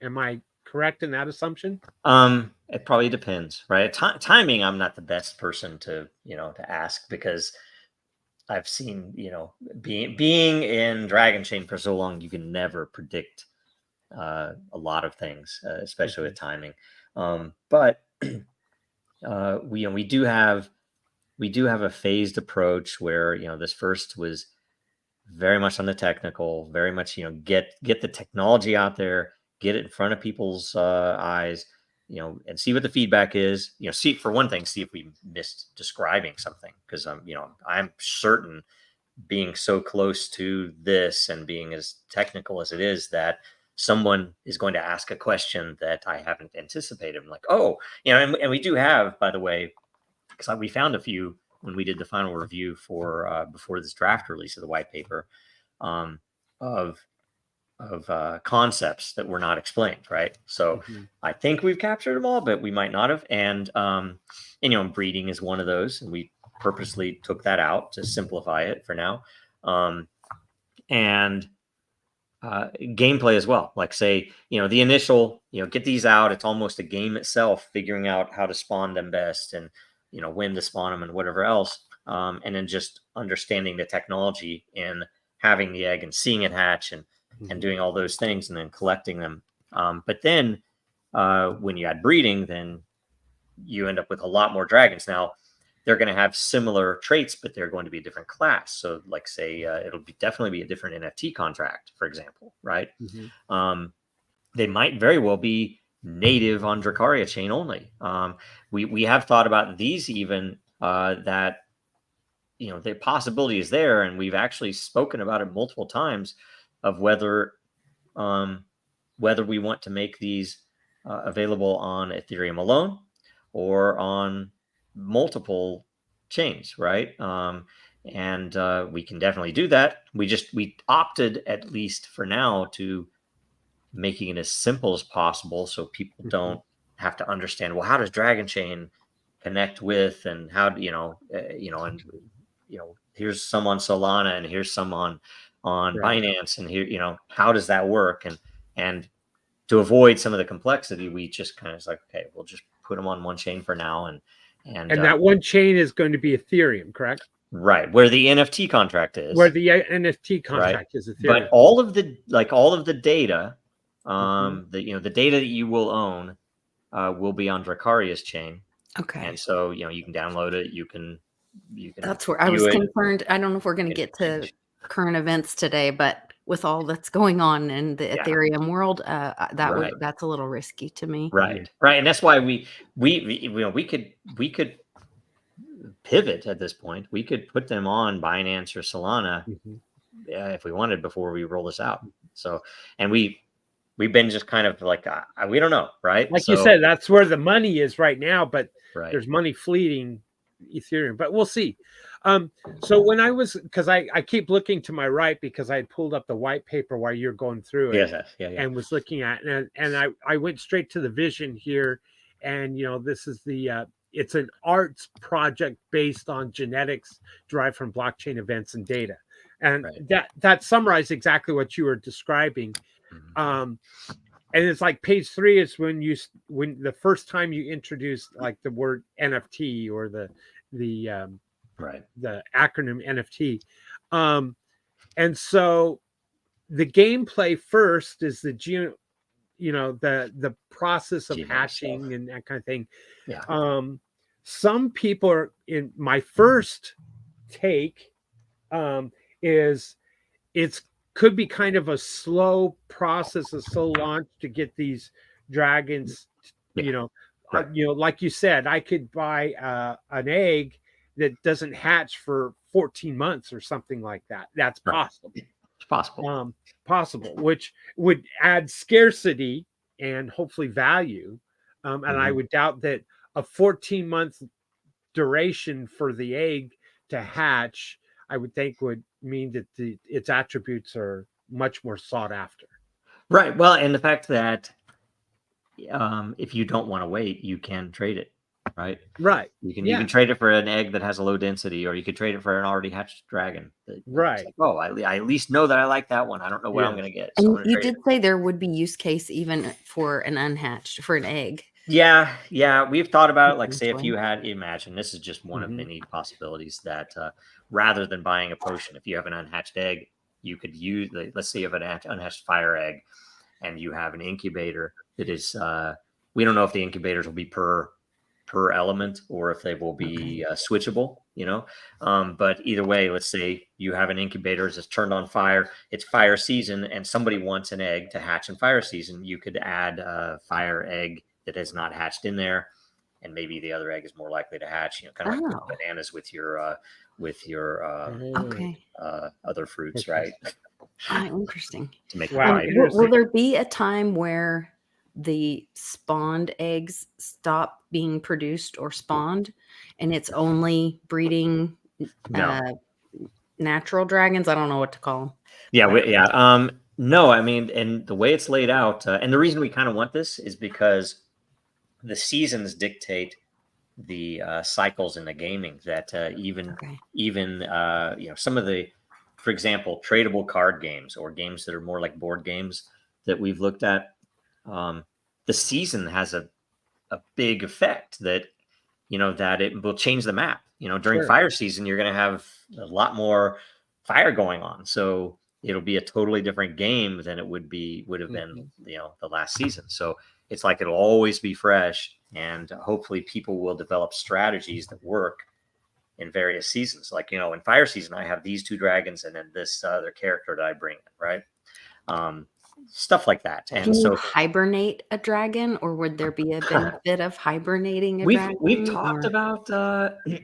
Speaker 3: Am I correct in that assumption?
Speaker 1: It probably depends, right? Timing, I'm not the best person to ask, because I've seen, being in Dragon Chain for so long, you can never predict a lot of things, especially with timing. But we do have a phased approach where this first was very much on the technical, very much get the technology out there, get it in front of people's eyes, and see what the feedback is. See, for one thing, see if we missed describing something, because I'm certain, being so close to this and being as technical as it is, that someone is going to ask a question that I haven't anticipated. I'm like, oh, and we do have, by the way, because we found a few when we did the final review for before this draft release of the white paper, of concepts that were not explained, right? So I think we've captured them all, but we might not have. And breeding is one of those, and we purposely took that out to simplify it for now. And gameplay as well. Like, say, the initial, get these out. It's almost a game itself, figuring out how to spawn them best, and when to spawn them and whatever else. And then just understanding the technology and having the egg and seeing it hatch and doing all those things, and then collecting them. But then when you add breeding, then you end up with a lot more dragons. Now, they're going to have similar traits, but they're going to be a different class. So, like, say, it'll definitely be a different NFT contract, for example, right? They might very well be native on Dracaria chain only. We have thought about these even, that the possibility is there, and we've actually spoken about it multiple times, of whether we want to make these available on Ethereum alone or on multiple chains, right? And we can definitely do that. We opted, at least for now, to making it as simple as possible, so people don't have to understand, well, how does Dragon Chain connect with, and how and here's some on Solana and here's some on on
Speaker 3: Right.
Speaker 1: Binance, and here, how does that work? And to avoid some of the complexity, we just kind of like, okay, we'll just put them on one chain for now, and
Speaker 3: that one chain is going to be Ethereum, correct?
Speaker 1: right, where the NFT contract is,
Speaker 3: Where the NFT
Speaker 1: right?
Speaker 3: contract is
Speaker 1: But
Speaker 3: Ethereum.
Speaker 1: all of the data,
Speaker 3: Mhm.
Speaker 1: the data that you will own, will be on Dracaria's chain,
Speaker 2: Okay.
Speaker 1: and so you can download it, you can
Speaker 2: That's where I
Speaker 1: view
Speaker 2: was
Speaker 1: it,
Speaker 2: concerned. I don't know if we're going to
Speaker 1: you can
Speaker 2: get to
Speaker 1: change.
Speaker 2: current events today, but with all that's going on in the
Speaker 1: Yeah,
Speaker 2: Ethereum world,
Speaker 1: right,
Speaker 2: that's a little risky to me.
Speaker 3: Yeah.
Speaker 1: right, and that's why we could pivot at this point. We could put them on Binance or Solana,
Speaker 3: Mhm.
Speaker 1: if we wanted, before we roll this out. So, and we've been just kind of like, we don't know, right?
Speaker 3: Like you
Speaker 1: So,
Speaker 3: said, that's where the money is right now, but
Speaker 1: right,
Speaker 3: there's money fleeting Ethereum, but we'll see. So when because I keep looking to my right because I had pulled up the white paper while you're going through it
Speaker 1: yeah,
Speaker 3: and was looking at, and I went straight to the vision here, and this is it's an arts project based on genetics derived from blockchain events and data, and
Speaker 1: right.
Speaker 3: that summarized exactly what you were describing.
Speaker 1: Mhm.
Speaker 3: And it's like page 3 is when the first time you introduce like the word NFT or the
Speaker 1: Right,
Speaker 3: the acronym NFT. And so the gameplay first is the process of
Speaker 1: GNA stuff.
Speaker 3: hatching and that kind of thing.
Speaker 1: Yeah,
Speaker 3: Some people are in my first take, is it's could be kind of a slow process, a slow launch to get these dragons,
Speaker 1: yeah, right,
Speaker 3: like you said, I could buy an egg that doesn't hatch for 14 months or something like that. That's
Speaker 1: right.
Speaker 3: possible.
Speaker 1: It's possible.
Speaker 3: Possible, which would add scarcity and hopefully value. And I
Speaker 1: Mhm.
Speaker 3: would doubt that a 14-month duration for the egg to hatch, I would think would mean that its attributes are much more sought after.
Speaker 1: Right. Well, and the fact that, if you don't want to wait, you can trade it, right?
Speaker 3: Right.
Speaker 1: You can
Speaker 3: Yeah.
Speaker 1: trade it for an egg that has a low density, or you could trade it for an already hatched dragon. That, it's
Speaker 3: Right.
Speaker 1: like, oh, I at least know that I like that one. I don't know what I'm
Speaker 3: Yes.
Speaker 1: going to get, so I'm
Speaker 2: And
Speaker 1: going to
Speaker 2: you
Speaker 1: trade
Speaker 2: did
Speaker 1: it.
Speaker 2: say there would be use case even for an unhatched, for an egg,
Speaker 1: Yeah, we've thought about it. Like, say, if
Speaker 2: potentially.
Speaker 1: you had, imagine this is just one of
Speaker 3: Mhm.
Speaker 1: many possibilities that, rather than buying a potion, if you have an unhatched egg, you could use, let's say you have an unhatched fire egg, and you have an incubator that is, we don't know if the incubators will be per element or if they will
Speaker 2: Okay.
Speaker 1: be, switchable, but either way, let's say you have an incubator that's turned on fire, it's fire season, and somebody wants an egg to hatch in fire season. You could add a fire egg that has not hatched in there, and maybe the other egg is more likely to hatch, kind of like with
Speaker 2: Oh,
Speaker 1: bananas with your
Speaker 2: okay.
Speaker 1: other fruits,
Speaker 3: Okay.
Speaker 1: right?
Speaker 2: Interesting.
Speaker 1: To make it
Speaker 3: Wow.
Speaker 1: viable.
Speaker 2: Will
Speaker 3: Interesting.
Speaker 2: there be a time where the spawned eggs stop being produced or spawned, and it's only breeding
Speaker 1: No.
Speaker 2: uh, natural dragons? I don't know what to call them.
Speaker 1: Yeah,
Speaker 2: But
Speaker 1: yeah. No, I mean, and the way it's laid out, and the reason we kind of want this is because the seasons dictate the, cycles in the gaming. That,
Speaker 2: okay.
Speaker 1: even some of the, for example, tradable card games or games that are more like board games that we've looked at, um, the season has a big effect that, that it will change the map. During
Speaker 3: Sure.
Speaker 1: fire season, you're going to have a lot more fire going on. So it'll be a totally different game than it would have been,
Speaker 3: Mhm.
Speaker 1: the last season. So it's like it'll always be fresh, and hopefully people will develop strategies that work in various seasons. Like, in fire season, I have these two dragons and then this other character that I bring in, right? Um, Stuff like that. And
Speaker 2: Can you
Speaker 1: so
Speaker 2: hibernate a dragon, or would there be a benefit of hibernating a
Speaker 1: we've
Speaker 2: dragon?
Speaker 1: talked
Speaker 2: Or
Speaker 1: about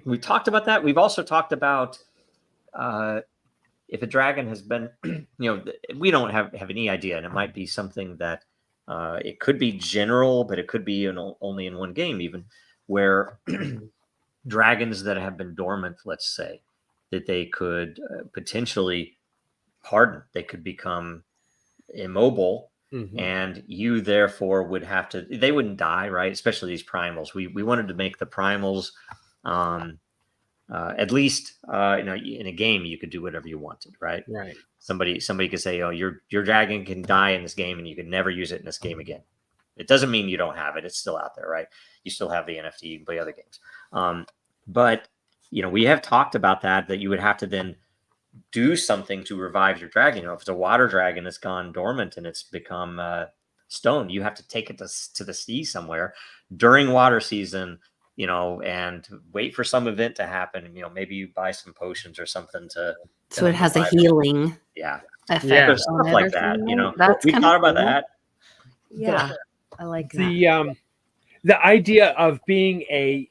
Speaker 1: we talked about that. We've also talked about, if a dragon has been, we don't have any idea, and it might be something that, it could be general, but it could be only in one game, even where
Speaker 3: Mhm.
Speaker 1: dragons that have been dormant, let's say, that they could, potentially harden, they could become immobile,
Speaker 3: Mhm.
Speaker 1: and you therefore would have to, they wouldn't die, right? Especially these primals. We wanted to make the primals, um, At least in a game you could do whatever you wanted, right?
Speaker 3: Right.
Speaker 1: Somebody could say, oh, your dragon can die in this game and you can never use it in this game again. It doesn't mean you don't have it. It's still out there, right? You still have the NFT. You can play other games. But we have talked about that you would have to then do something to revive your dragon. If it's a water dragon that's gone dormant and it's become stone, you have to take it to the sea somewhere during water season, and wait for some event to happen. Maybe you buy some potions or something
Speaker 2: so it has a healing effect.
Speaker 3: Yeah.
Speaker 1: Stuff like that.
Speaker 2: That's
Speaker 1: We thought about
Speaker 2: cool.
Speaker 1: that.
Speaker 2: Yeah, I like that.
Speaker 3: The idea of being a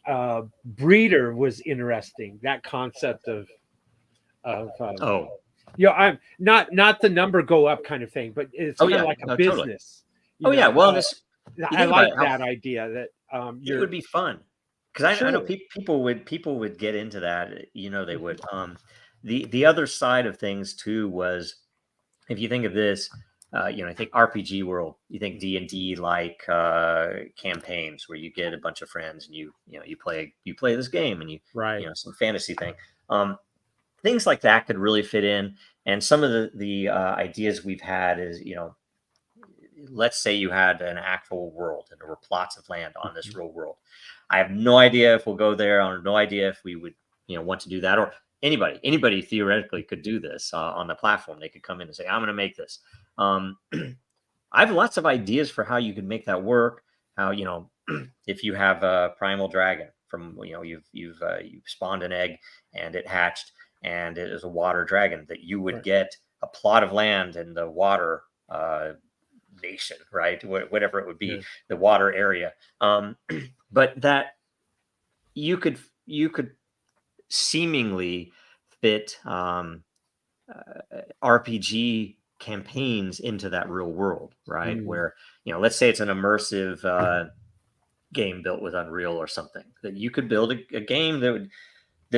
Speaker 3: breeder was interesting. That concept of I'm not the number go up kind of thing, but it's kind of like a business.
Speaker 1: Totally. Well,
Speaker 3: I like that idea that
Speaker 1: it would be fun because I know people would get into that. They would. The other side of things too was, if you think of this, I think RPG world, you think D&D like campaigns where you get a bunch of friends and you play this game and some fantasy thing. Things like that could really fit in. And some of the ideas we've had is, let's say you had an actual world and there were plots of land on this real world. I have no idea if we'll go there. I have no idea if we would, want to do that, or anybody theoretically could do this on the platform. They could come in and say, I'm going to make this. I have lots of ideas for how you could make that work. How, if you have a primal dragon from, you've spawned an egg and it hatched and it is a water dragon, that you would get a plot of land in the water nation, right? Whatever it would be, the water area. But that you could seemingly fit RPG campaigns into that real world, right? Where, let's say it's an immersive game built with Unreal or something, that you could build a game that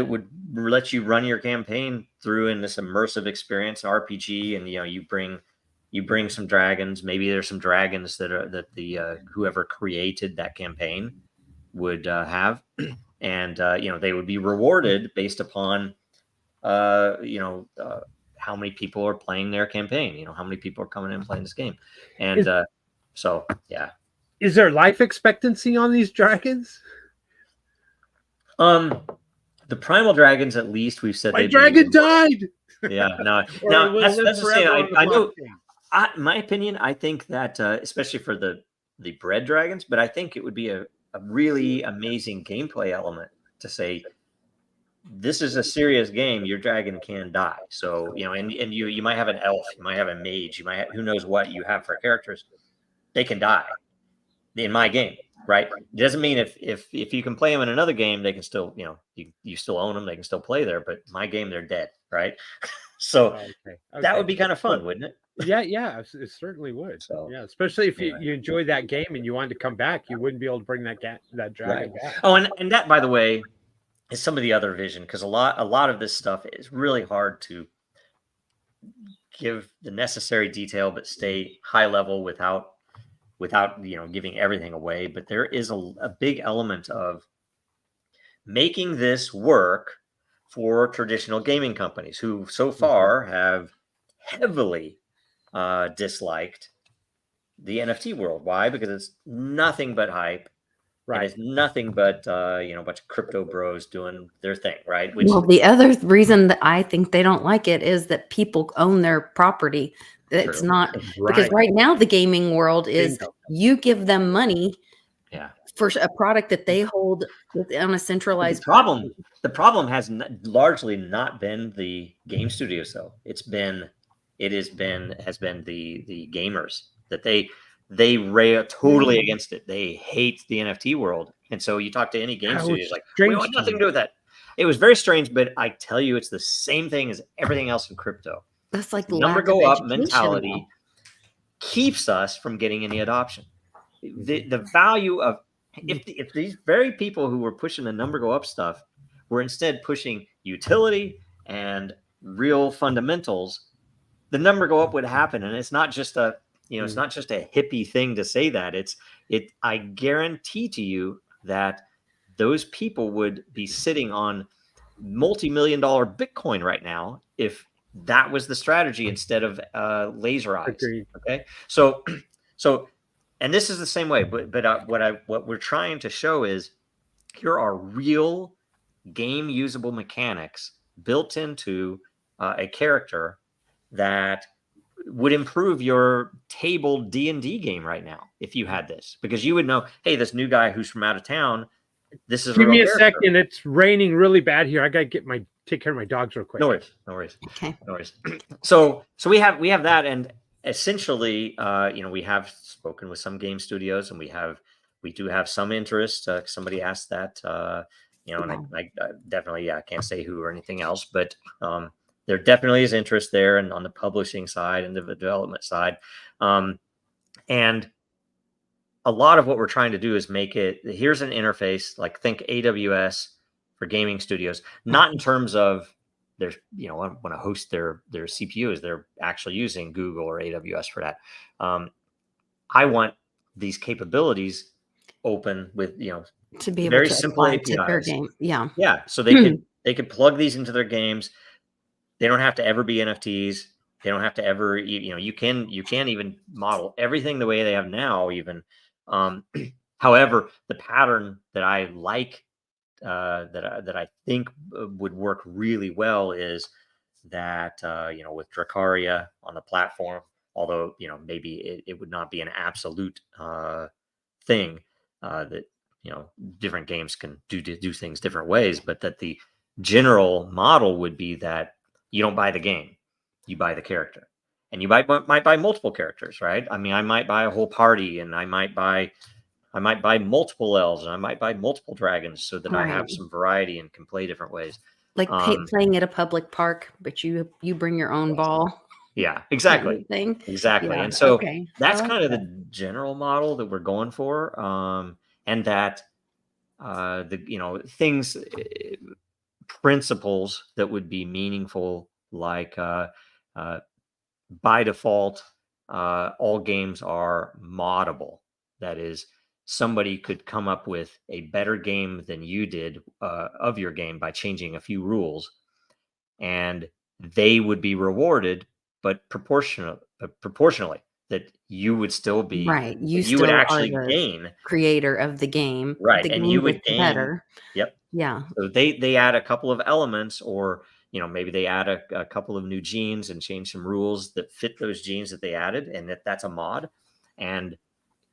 Speaker 1: would let you run your campaign through in this immersive experience, RPG, and you bring some dragons. Maybe there's some dragons that the whoever created that campaign would have, and they would be rewarded based upon how many people are playing their campaign, how many people are coming in and playing this game. And
Speaker 3: is there life expectancy on these dragons?
Speaker 1: The primal dragons, at least we've said
Speaker 3: my dragon died.
Speaker 1: Yeah, no, that's the thing. I know. My opinion, I think that especially for the bred dragons, but I think it would be a really amazing gameplay element to say, this is a serious game. Your dragon can die. So, and you might have an elf, you might have a mage, you might have, who knows what you have for characters. They can die in my game, right? It doesn't mean if you can play them in another game, they can still, you still own them. They can still play there, but my game, they're dead. Right. So that would be kind of fun, wouldn't it?
Speaker 3: Yeah, it certainly would. So, yeah, especially if you enjoyed that game and you wanted to come back, you wouldn't be able to bring that dragon back.
Speaker 1: Oh, and that, by the way, is some of the other vision, because a lot of this stuff is really hard to give the necessary detail but stay high level without giving everything away. But there is a big element of making this work for traditional gaming companies who so far have heavily disliked the NFT world. Why? Because it's nothing but hype. Right. It's nothing but a bunch of crypto bros doing their thing, right?
Speaker 2: Well, the other reason that I think they don't like it is that people own their property. It's not because right now the gaming world is you give them money for a product that they hold on a centralized
Speaker 1: problem. The problem has largely not been the game studios, though. It has been the gamers that they rail totally against it. They hate the NFT world. And so you talk to any game studio, like, we want nothing to do with that. It was very strange, but I tell you, it's the same thing as everything else in crypto.
Speaker 2: That's like
Speaker 1: the number go up mentality keeps us from getting any adoption. The value of if these very people who were pushing the number go up stuff were instead pushing utility and real fundamentals, the number go up would happen. And it's not just it's not just a hippie thing to say that. I guarantee to you that those people would be sitting on multi-million-dollar Bitcoin right now if that was the strategy instead of laser eyes.
Speaker 3: Agreed.
Speaker 1: Okay, so and this is the same way, but what we're trying to show is here are real game usable mechanics built into a character that would improve your table D&D game right now if you had this, because you would know, hey, this new guy who's from out of town, this is
Speaker 3: Give me a
Speaker 1: character.
Speaker 3: second. It's raining really bad here. I gotta take care of my dogs real quick.
Speaker 1: No worries.
Speaker 2: Okay.
Speaker 1: No worries. So we have that, and essentially, we have spoken with some game studios, and we do have some interest. Somebody asked that, and I definitely, I can't say who or anything else, but there definitely is interest there, and on the publishing side and the development side, and a lot of what we're trying to do is make it, here's an interface, like think AWS for gaming studios, not in terms of their, want to host their CPUs, they're actually using Google or AWS for that. I want these capabilities open with,
Speaker 2: to be able
Speaker 1: very
Speaker 2: to
Speaker 1: simple
Speaker 2: apply
Speaker 1: APIs.
Speaker 2: to their game. Yeah.
Speaker 1: Yeah. So they could plug these into their games. They don't have to ever be NFTs. They don't have to ever, you can't even model everything the way they have now, even. However, the pattern that I like, that I think would work really well is that, with Dracaria on the platform, although, maybe it would not be an absolute thing, that, different games can do things different ways, but that the general model would be that you don't buy the game, you buy the character. And you might buy multiple characters, right? I mean, I might buy a whole party, and I might buy multiple elves, and I might buy multiple dragons, so that I have some variety and can play different ways.
Speaker 2: Like playing at a public park, but you bring your own ball.
Speaker 1: Yeah, exactly. Exactly.
Speaker 2: Yeah,
Speaker 1: And so that's
Speaker 2: like
Speaker 1: kind of the general model that we're going for. And that things, principles that would be meaningful, like by default, all games are moddable. That is, somebody could come up with a better game than you did of your game by changing a few rules, and they would be rewarded, but proportionally, that you would still be
Speaker 2: right.
Speaker 1: you would actually gain,
Speaker 2: creator of the game,
Speaker 1: right,
Speaker 2: the
Speaker 1: and
Speaker 2: game
Speaker 1: you would
Speaker 2: gets
Speaker 1: gain
Speaker 2: better.
Speaker 1: Yep.
Speaker 2: Yeah.
Speaker 1: So they add a couple of elements, or maybe they add a couple of new genes and change some rules that fit those genes that they added, and that's a mod. And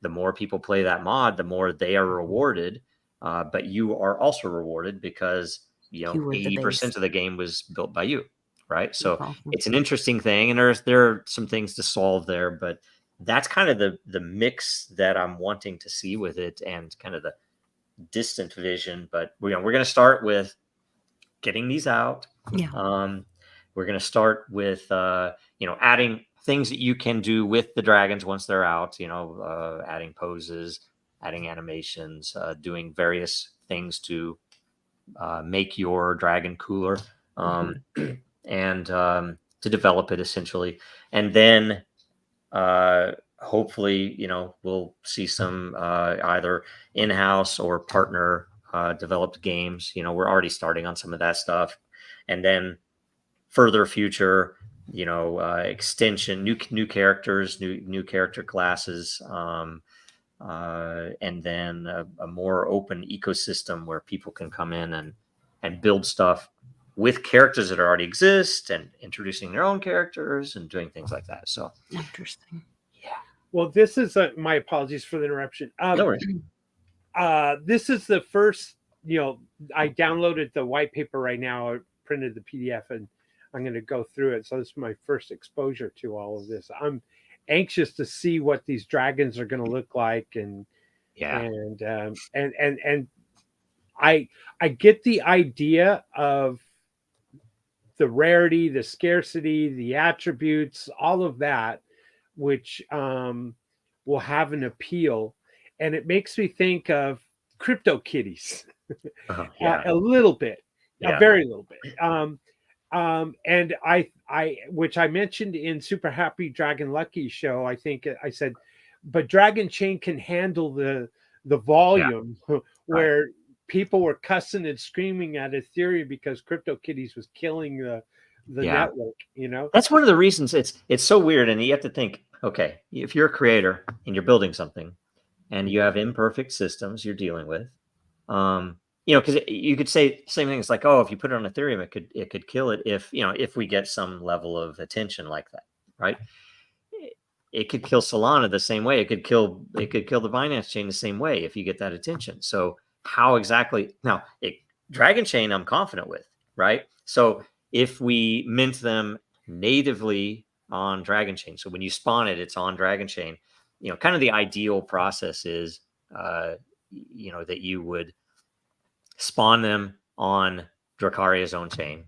Speaker 1: the more people play that mod, the more they are rewarded. But you are also rewarded because 80% of the game was built by you, right? So it's an interesting thing, and there are some things to solve there, but that's kind of the mix that I'm wanting to see with it, and kind of the distant vision. But we're going to start with getting these out.
Speaker 2: Yeah.
Speaker 1: We're going to start with adding things that you can do with the dragons once they're out, adding poses, adding animations, doing various things to make your dragon cooler, and to develop it, essentially. And then hopefully, we'll see some either in-house or partner developed games. We're already starting on some of that stuff. And then further future, extension, new characters, new character classes, and then a more open ecosystem where people can come in and build stuff with characters that already exist, and introducing their own characters and doing things like that. So
Speaker 2: interesting.
Speaker 1: Yeah.
Speaker 3: Well, this is my apologies for the interruption.
Speaker 1: No worries.
Speaker 3: This is the first, I downloaded the white paper right now. I printed the PDF, and I'm going to go through it. So this is my first exposure to all of this. I'm anxious to see what these dragons are going to look like, and I get the idea of the rarity, the scarcity, the attributes, all of that, which will have an appeal. And it makes me think of crypto kitties a little bit, a very little bit. And I, which I mentioned in Super Happy Dragon Lucky show, I think I said, but Dragon Chain can handle the volume where people were cussing and screaming at Ethereum because CryptoKitties was killing the network.
Speaker 1: That's one of the reasons it's so weird. And you have to think, okay, if you're a creator and you're building something and you have imperfect systems you're dealing with, because you could say same thing. It's like, oh, if you put it on Ethereum, it could kill it if we get some level of attention like that, right? It could kill Solana the same way. It could kill the Binance chain the same way if you get that attention. So how exactly now? Dragon Chain, I'm confident with, right? So if we mint them natively on Dragon Chain, so when you spawn it, it's on Dragon Chain. Kind of the ideal process is, that you would spawn them on Dracaria's own chain,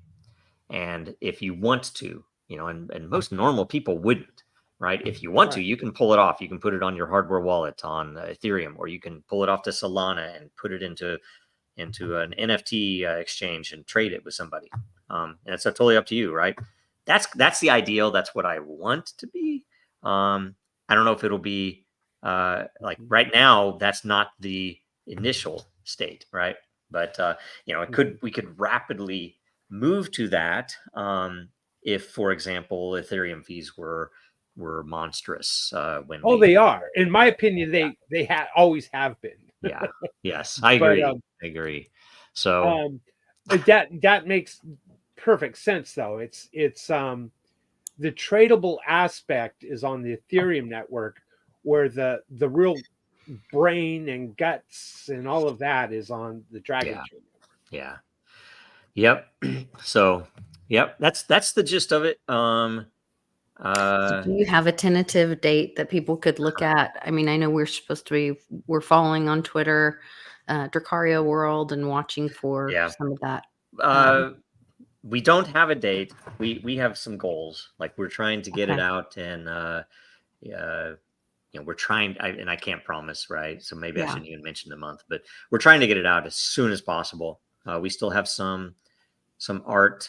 Speaker 1: and if you want to, and most normal people wouldn't. Right. If you want to, you can pull it off. You can put it on your hardware wallet on Ethereum, or you can pull it off to Solana and put it into an NFT exchange and trade it with somebody. And it's totally up to you. Right. That's the ideal. That's what I want to be. I don't know if it'll be like right now. That's not the initial state. Right. But, we could rapidly move to that. If, for example, Ethereum fees were monstrous when
Speaker 3: they are, in my opinion, they always have been.
Speaker 1: Yes, I agree. I agree. So
Speaker 3: that makes perfect sense, though. It's the tradable aspect is on the Ethereum network, where the real brain and guts and all of that is on the Dragon Chain.
Speaker 1: Yep. So that's the gist of it.
Speaker 2: So do you have a tentative date that people could look at? I mean, I know we're following on Twitter, Dracaria World, and watching for some of that.
Speaker 1: We don't have a date. We have some goals. Like, we're trying to get it out, and we're trying. I can't promise, right? So maybe I shouldn't even mention the month, but we're trying to get it out as soon as possible. We still have some art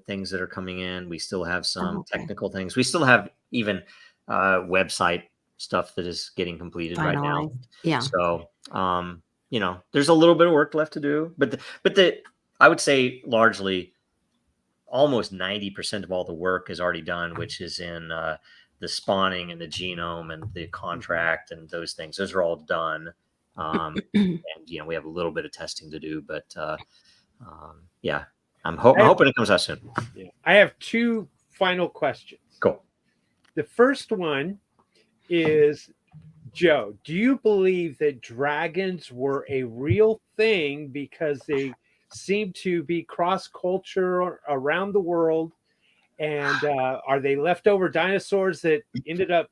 Speaker 1: things that are coming in. We still have some technical things. We still have even website stuff that is getting completed right now.
Speaker 2: Yeah.
Speaker 1: So, there's a little bit of work left to do, but I would say largely almost 90% of all the work is already done, which is in the spawning and the genome and the contract and those things. Those are all done. And, we have a little bit of testing to do, but, I'm hoping it comes out soon.
Speaker 3: I have two final questions.
Speaker 1: Cool.
Speaker 3: The first one is, Joe, do you believe that dragons were a real thing because they seem to be cross-culture around the world? And are they leftover dinosaurs that ended up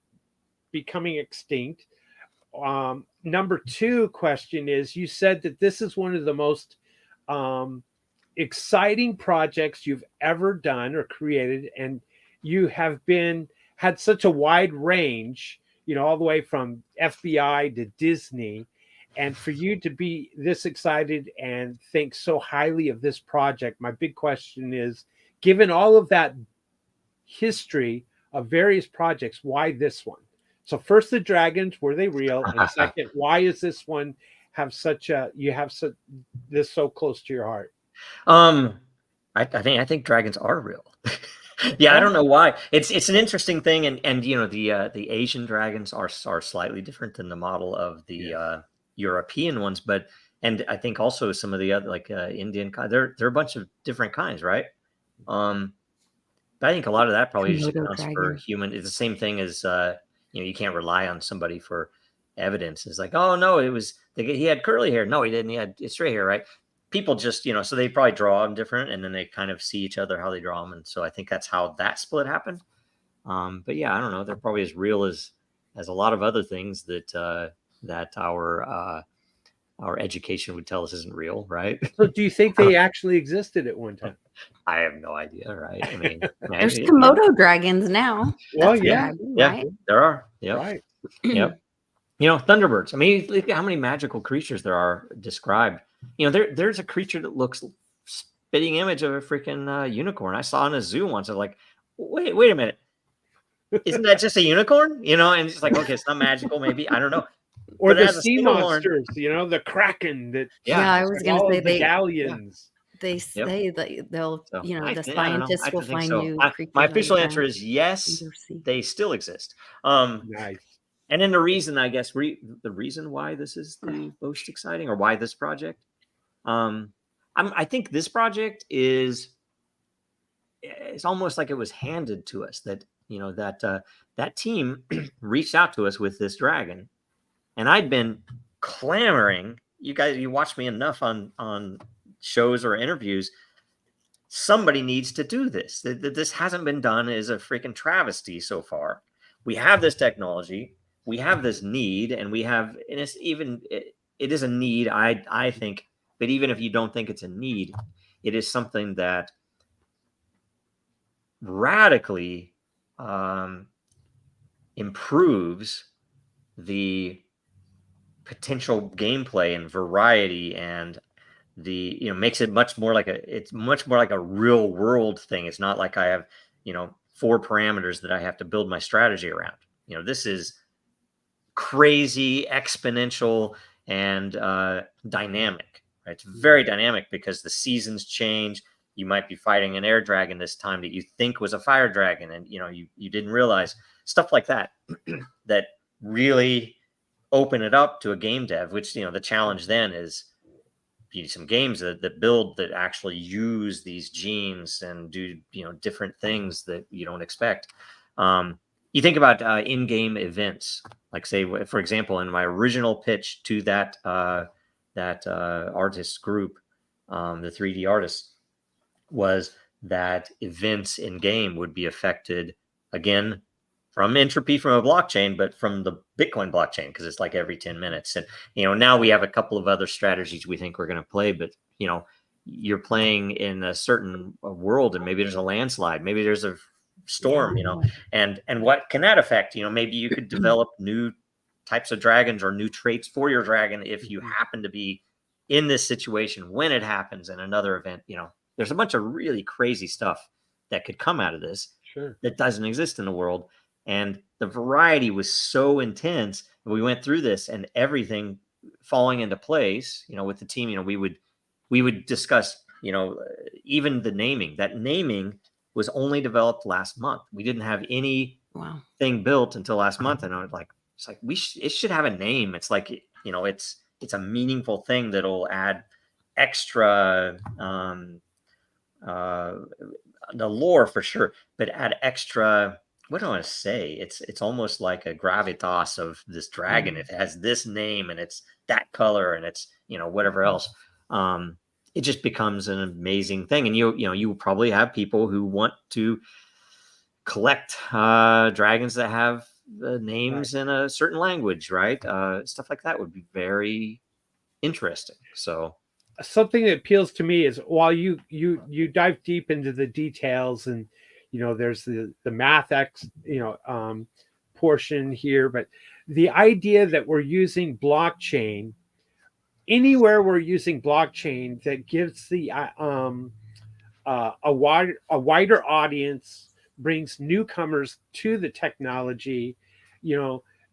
Speaker 3: becoming extinct? Number two question is, you said that this is one of the most exciting projects you've ever done or created, and you have had such a wide range, all the way from FBI to Disney, and for you to be this excited and think so highly of this project, my big question is, given all of that history of various projects, why this one? So first, the dragons, were they real? And second, why is this one this so close to your heart?
Speaker 1: I think dragons are real. I don't know why. It's an interesting thing, and the Asian dragons are slightly different than the model of the European ones, and I think also some of the other, like Indian, they're a bunch of different kinds, right? But I think a lot of that probably just accounts for human. It's the same thing as you can't rely on somebody for evidence. It's like, oh no, he had curly hair. No, he didn't. He had straight hair, right? People just, so they probably draw them different, and then they kind of see each other how they draw them, and so I think that's how that split happened. But I don't know. They're probably as real as a lot of other things that our education would tell us isn't real, right?
Speaker 3: So, do you think they actually existed at one time?
Speaker 1: I have no idea, right? I mean,
Speaker 2: there's Komodo dragons now.
Speaker 3: Well,
Speaker 2: right?
Speaker 1: There are. Yep.
Speaker 3: Right.
Speaker 1: Yep. Thunderbirds. I mean, look at how many magical creatures there are described. There's a creature that looks spitting image of a freaking unicorn. I saw in a zoo once. I was like, wait a minute. Isn't that just a unicorn? And it's like, okay, it's not magical, maybe. I don't know.
Speaker 3: or the sea monsters, you know, the kraken that
Speaker 2: I was going to say
Speaker 3: the galleons.
Speaker 2: They say that they'll,
Speaker 1: So,
Speaker 2: you know,
Speaker 1: I
Speaker 2: the
Speaker 1: think, I don't know. I
Speaker 2: scientists will
Speaker 1: think
Speaker 2: find
Speaker 1: so.
Speaker 2: new
Speaker 1: My
Speaker 2: creatures
Speaker 1: official answer
Speaker 2: underground.
Speaker 1: is yes,
Speaker 2: undersea.
Speaker 1: they still exist.
Speaker 3: Nice.
Speaker 1: And then the reason, I guess, the reason why this is the most exciting, or why this project, I think this project is, it's almost like it was handed to us, that, you know, that team reached out to us with this dragon, and I'd been clamoring. You guys, you watch me enough on shows or interviews. Somebody needs to do this. This hasn't been done, is a freaking travesty so far. We have this technology, we have this need, and it's even, it is a need, I think. But even if you don't think it's a need, it is something that radically improves the potential gameplay and variety, and makes it much more like a real world thing. It's not like I have 4 parameters that I have to build my strategy around. This is crazy, exponential, and dynamic, right? It's very dynamic because the seasons change. You might be fighting an air dragon this time that you think was a fire dragon, and you didn't realize, stuff like that that really open it up to a game dev. Which, the challenge then is, you need some games that actually use these genes and do different things that you don't expect. You think about in-game events, like, say, for example, in my original pitch to that artist group, the 3D artists, was that events in game would be affected, again, from entropy from a blockchain, but from the Bitcoin blockchain, because it's like every 10 minutes. And, now we have a couple of other strategies we think we're going to play, but, you're playing in a certain world, and maybe there's a landslide, maybe there's a storm, and what can that affect? Maybe you could develop new types of dragons or new traits for your dragon if you happen to be in this situation when it happens in another event. There's a bunch of really crazy stuff that could come out of this.
Speaker 3: Sure.
Speaker 1: That doesn't exist in the world. And the variety was so intense. We went through this, and everything falling into place, with the team. We would discuss, even the naming. That naming was only developed last month. We didn't have anything built until last month. And I was like, it's like, it should have a name. It's like, it's a meaningful thing that'll add extra, the lore for sure, but add extra, what do I want to say? It's almost like a gravitas of this dragon. It has this name, and it's that color, and it's whatever else. It just becomes an amazing thing. And you probably have people who want to collect dragons that have names in a certain language, right? Stuff like that would be very interesting. So
Speaker 3: something that appeals to me is, while you dive deep into the details, and there's the math portion here, but the idea that we're using blockchain, anywhere we're using blockchain, that gives the a wider audience, brings newcomers to the technology.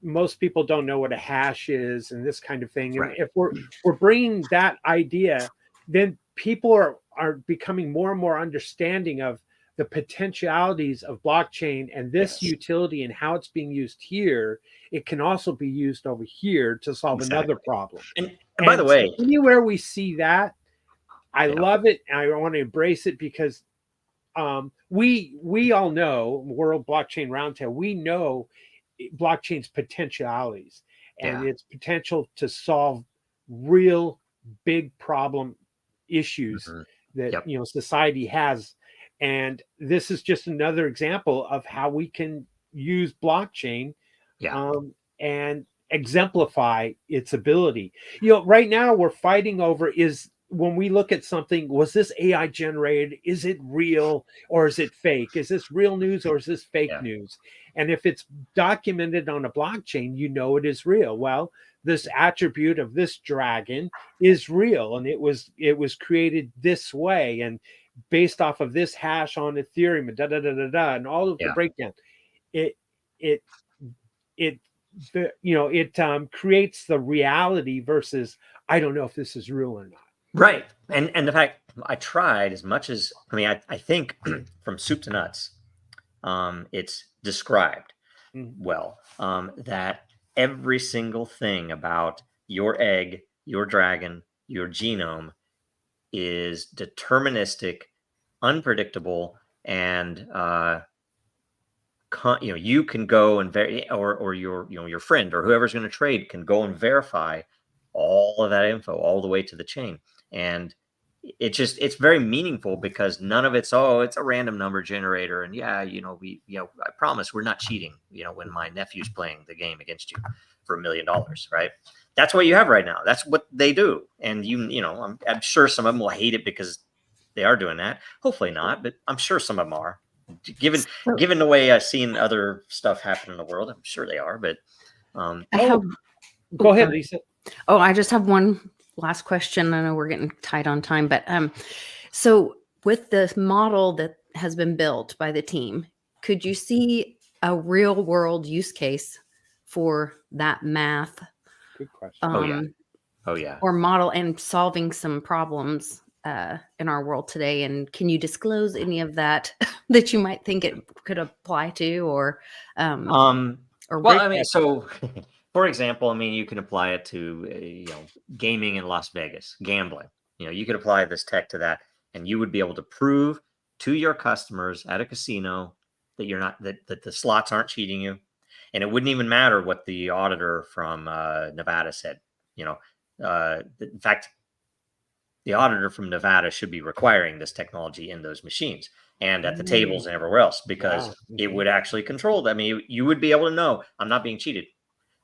Speaker 3: Most people don't know what a hash is and this kind of thing. And if we're bringing that idea, then people are becoming more and more understanding of the potentialities of blockchain and this utility, and how it's being used here. It can also be used over here to solve another problem.
Speaker 1: And by the way,
Speaker 3: anywhere we see that, I love it. And I want to embrace it, because we all know, World Blockchain Roundtable, we know blockchain's potentialities and its potential to solve real big problem issues that society has. And this is just another example of how we can use blockchain and exemplify its ability. Right now we're fighting over, is when we look at something, was this AI generated? Is it real or is it fake? Is this real news or is this fake news? And if it's documented on a blockchain, it is real. Well, this attribute of this dragon is real, and it was created this way, and based off of this hash on Ethereum, and and all of the breakdown. It it creates the reality versus I don't know if this is real or not.
Speaker 1: Right. And the fact I tried as much as, I mean, I think from soup to nuts, it's described well, that every single thing about your egg, your dragon, your genome is deterministic, unpredictable, and you can go and or your friend or whoever's going to trade can go and verify all of that info all the way to the chain. And it's very meaningful because none of it's a random number generator. And I promise we're not cheating, when my nephew's playing the game against you for $1 million, right? That's what you have right now. That's what they do. And I'm sure some of them will hate it because they are doing that. Hopefully not, but I'm sure some of them are. Given the way I've seen other stuff happen in the world, I'm sure they are. But
Speaker 3: go ahead, Lisa.
Speaker 2: Oh, I just have one last question. I know we're getting tight on time, but so with the model that has been built by the team, could you see a real world use case for that math?
Speaker 3: Good question.
Speaker 1: Oh yeah.
Speaker 2: Or model and solving some problems in our world today? And can you disclose any of that that you might think it could apply to, or
Speaker 1: well, I mean, so for example, I mean, you can apply it to gaming in Las Vegas, gambling. You could apply this tech to that, and you would be able to prove to your customers at a casino that you're not that the slots aren't cheating you, and it wouldn't even matter what the auditor from Nevada said. In fact, the auditor from Nevada should be requiring this technology in those machines and at the tables and everywhere else, because it would actually control them. I mean, you would be able to know I'm not being cheated.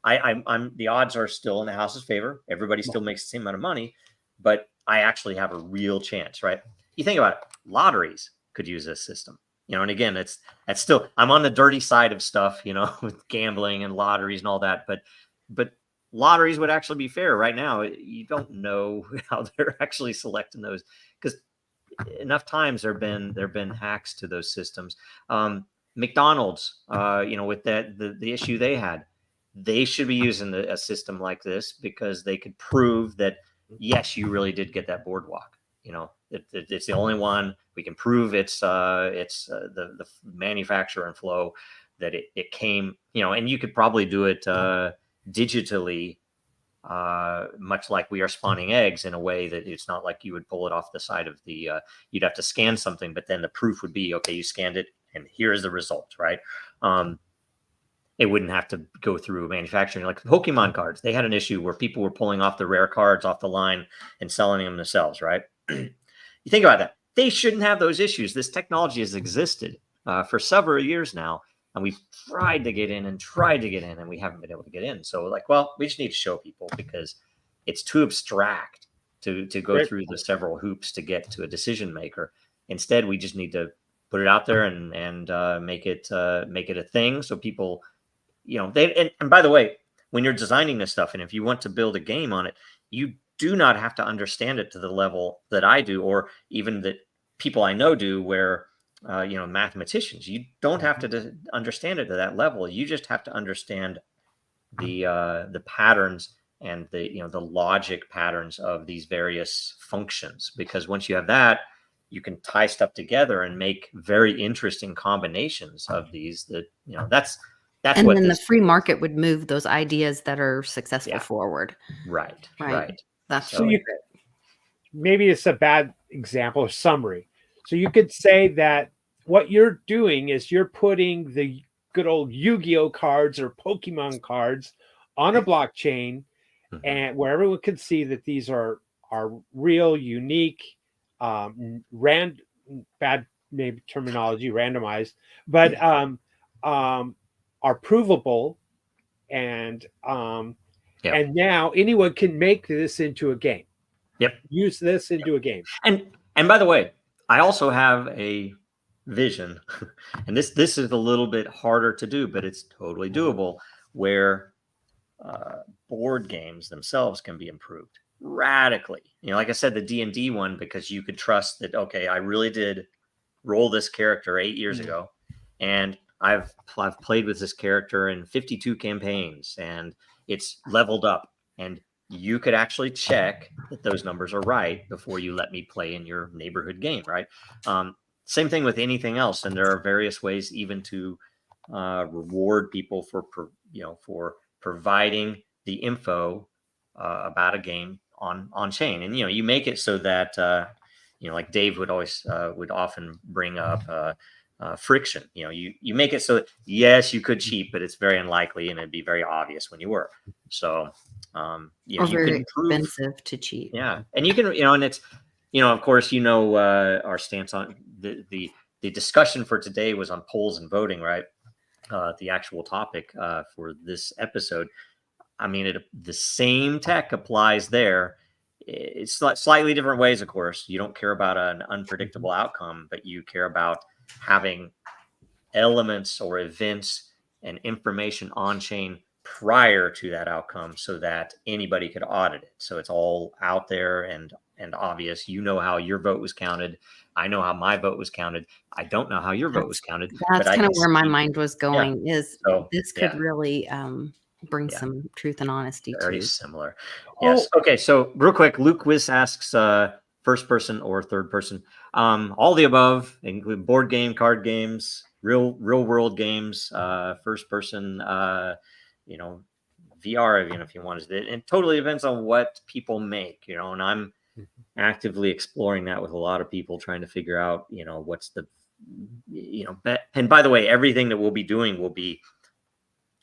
Speaker 1: I'm the odds are still in the house's favor. Everybody still makes the same amount of money, but I actually have a real chance, right? You think about it, lotteries could use this system, and again, that's still, I'm on the dirty side of stuff, with gambling and lotteries and all that, but lotteries would actually be fair. Right now, you don't know how they're actually selecting those, because enough times there have been hacks to those systems. McDonald's, with the issue they had, they should be using a system like this because they could prove that yes, you really did get that boardwalk. It's the only one we can prove. It's the manufacturer and flow that it came. And you could probably do it digitally, much like we are spawning eggs, in a way that it's not like you would pull it off the side of the you'd have to scan something, but then the proof would be, okay, you scanned it and here's the result, right? It wouldn't have to go through manufacturing. Like Pokemon cards, they had an issue where people were pulling off the rare cards off the line and selling them themselves, right? You think about that, they shouldn't have those issues. This technology has existed for several years now, and we've tried to get in, and we haven't been able to get in. So we just need to show people, because it's too abstract to go through the several hoops to get to a decision maker. Instead, we just need to put it out there and make it a thing. So people, and by the way, when you're designing this stuff, and if you want to build a game on it, you do not have to understand it to the level that I do, or even that people I know do, where mathematicians, you don't have to understand it to that level. You just have to understand the patterns and the logic patterns of these various functions, because once you have that, you can tie stuff together and make very interesting combinations of these. That's
Speaker 2: and
Speaker 1: what
Speaker 2: then the free market would move those ideas that are successful forward.
Speaker 1: Right.
Speaker 2: That's
Speaker 3: so maybe it's a bad example or summary. So you could say that what you're doing is you're putting the good old Yu-Gi-Oh cards or Pokemon cards on a blockchain, and where everyone can see that these are real, unique, bad maybe terminology, randomized, but are provable, and now anyone can make this into a game. Use this into a game.
Speaker 1: And by the way, I also have a vision, and this is a little bit harder to do, but it's totally doable, where board games themselves can be improved radically. Like I said, the D&D one, because you could trust that, okay, I really did roll this character 8 years ago, and I've played with this character in 52 campaigns, and it's leveled up. And you could actually check that those numbers are right before you let me play in your neighborhood game, right? Same thing with anything else, and there are various ways even to reward people for providing the info about a game on chain. And you make it so that like Dave would often bring up friction. You make it so that, yes, you could cheat, but it's very unlikely, and it'd be very obvious when you were. So
Speaker 2: or very expensive to cheat.
Speaker 1: Yeah, and you can and it's of course our stance on the discussion for today was on polls and voting, right? The actual topic for this episode. I mean, the same tech applies there. It's slightly different ways, of course. You don't care about an unpredictable outcome, but you care about having elements or events and information on chain prior to that outcome so that anybody could audit it. So it's all out there and obvious. How your vote was counted. I know how my vote was counted. I don't know how your vote was counted.
Speaker 2: That's kind of where my mind was going. This could really bring some truth and honesty.
Speaker 1: Very similar. Yes. Okay. So real quick, Luke Wiss asks first person or third person. All the above, include board game, card games, real world games, first person, VR, even if you wanted it. It totally depends on what people make, and I'm actively exploring that with a lot of people, trying to figure out, what's the, and by the way, everything that we'll be doing will be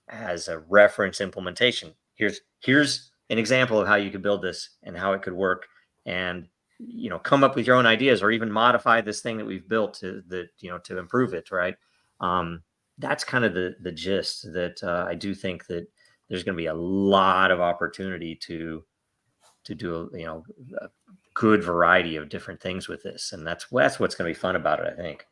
Speaker 1: as a reference implementation. Here's an example of how you could build this and how it could work, and come up with your own ideas or even modify this thing that we've built to improve it, right? That's kind of the gist that I do think that there's going to be a lot of opportunity to do a good variety of different things with this, and that's what's going to be fun about it, I think.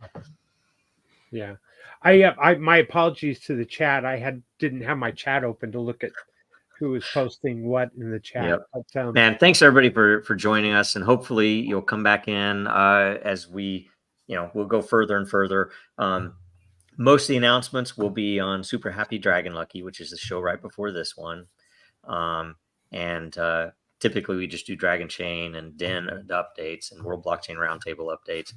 Speaker 3: Yeah, I my apologies to the chat. I didn't have my chat open to look at who was posting what in the chat.
Speaker 1: Yep.
Speaker 3: But,
Speaker 1: man, thanks everybody for joining us, and hopefully you'll come back in as we we'll go further and further. Most of the announcements will be on Super Happy Dragon Lucky, which is the show right before this one. And typically we just do Dragon Chain and Den updates and World Blockchain Roundtable updates.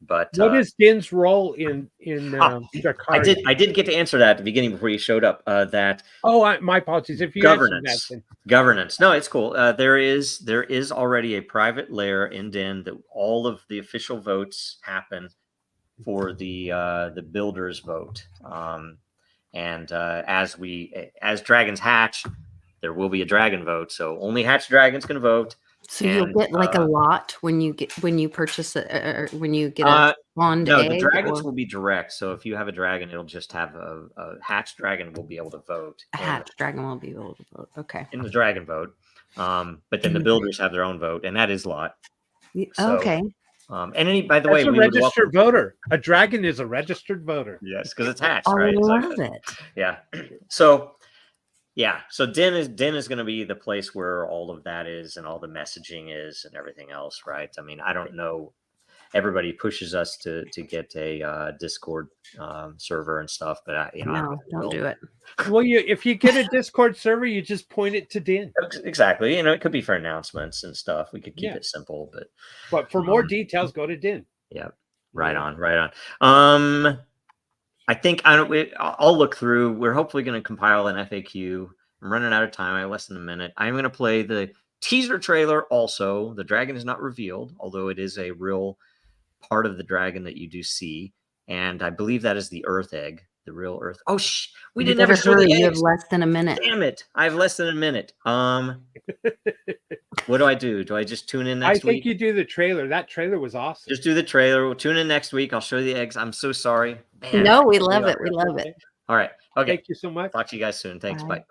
Speaker 1: But
Speaker 3: what is Den's role in Jakarta?
Speaker 1: I did get to answer that at the beginning before you showed up.
Speaker 3: My apologies if you
Speaker 1: governance. No, it's cool. There is already a private layer in Den that all of the official votes happen for the builders vote. And as dragons hatch, there will be a dragon vote. So only hatched dragons can vote.
Speaker 2: So you'll get like a lot when you purchase it, or when you get a spawned
Speaker 1: no,
Speaker 2: egg.
Speaker 1: The dragons will be direct. So if you have a dragon, it'll just have a hatched dragon will be able to vote.
Speaker 2: A hatched dragon will be able to vote. Okay.
Speaker 1: In the dragon vote. But then the builders have their own vote, and that is a lot. So,
Speaker 2: okay.
Speaker 1: And by the way,
Speaker 3: a registered voter. A dragon is a registered voter.
Speaker 1: Yes, because it's hatched,
Speaker 2: right?
Speaker 1: I
Speaker 2: love it.
Speaker 1: Yeah. So Den is going to be the place where all of that is, and all the messaging is, and everything else, right? I mean, I don't know. Everybody pushes us to get a Discord server and stuff, but
Speaker 2: don't do it.
Speaker 3: Well, if you get a Discord server, you just point it to Den.
Speaker 1: Exactly. It could be for announcements and stuff. We could keep it simple,
Speaker 3: but for more details, go to Den.
Speaker 1: Yeah. Right on. I think I'll look through. We're hopefully going to compile an FAQ. I'm running out of time. I have less than a minute. I'm going to play the teaser trailer also. The dragon is not revealed, although it is a real part of the dragon that you do see. And I believe that is the Earth egg, the real Earth. Oh, we didn't ever show the eggs.
Speaker 2: You have less than a minute.
Speaker 1: Damn it. I have less than a minute. What do I do? Do I just tune in next week?
Speaker 3: I think you do the trailer. That trailer was awesome.
Speaker 1: Just do the trailer. We'll tune in next week. I'll show you the eggs. I'm so sorry.
Speaker 2: Man, no, we love it. We love it.
Speaker 1: All right. Okay.
Speaker 3: Thank you so much.
Speaker 1: Talk to you guys soon. Thanks. Bye.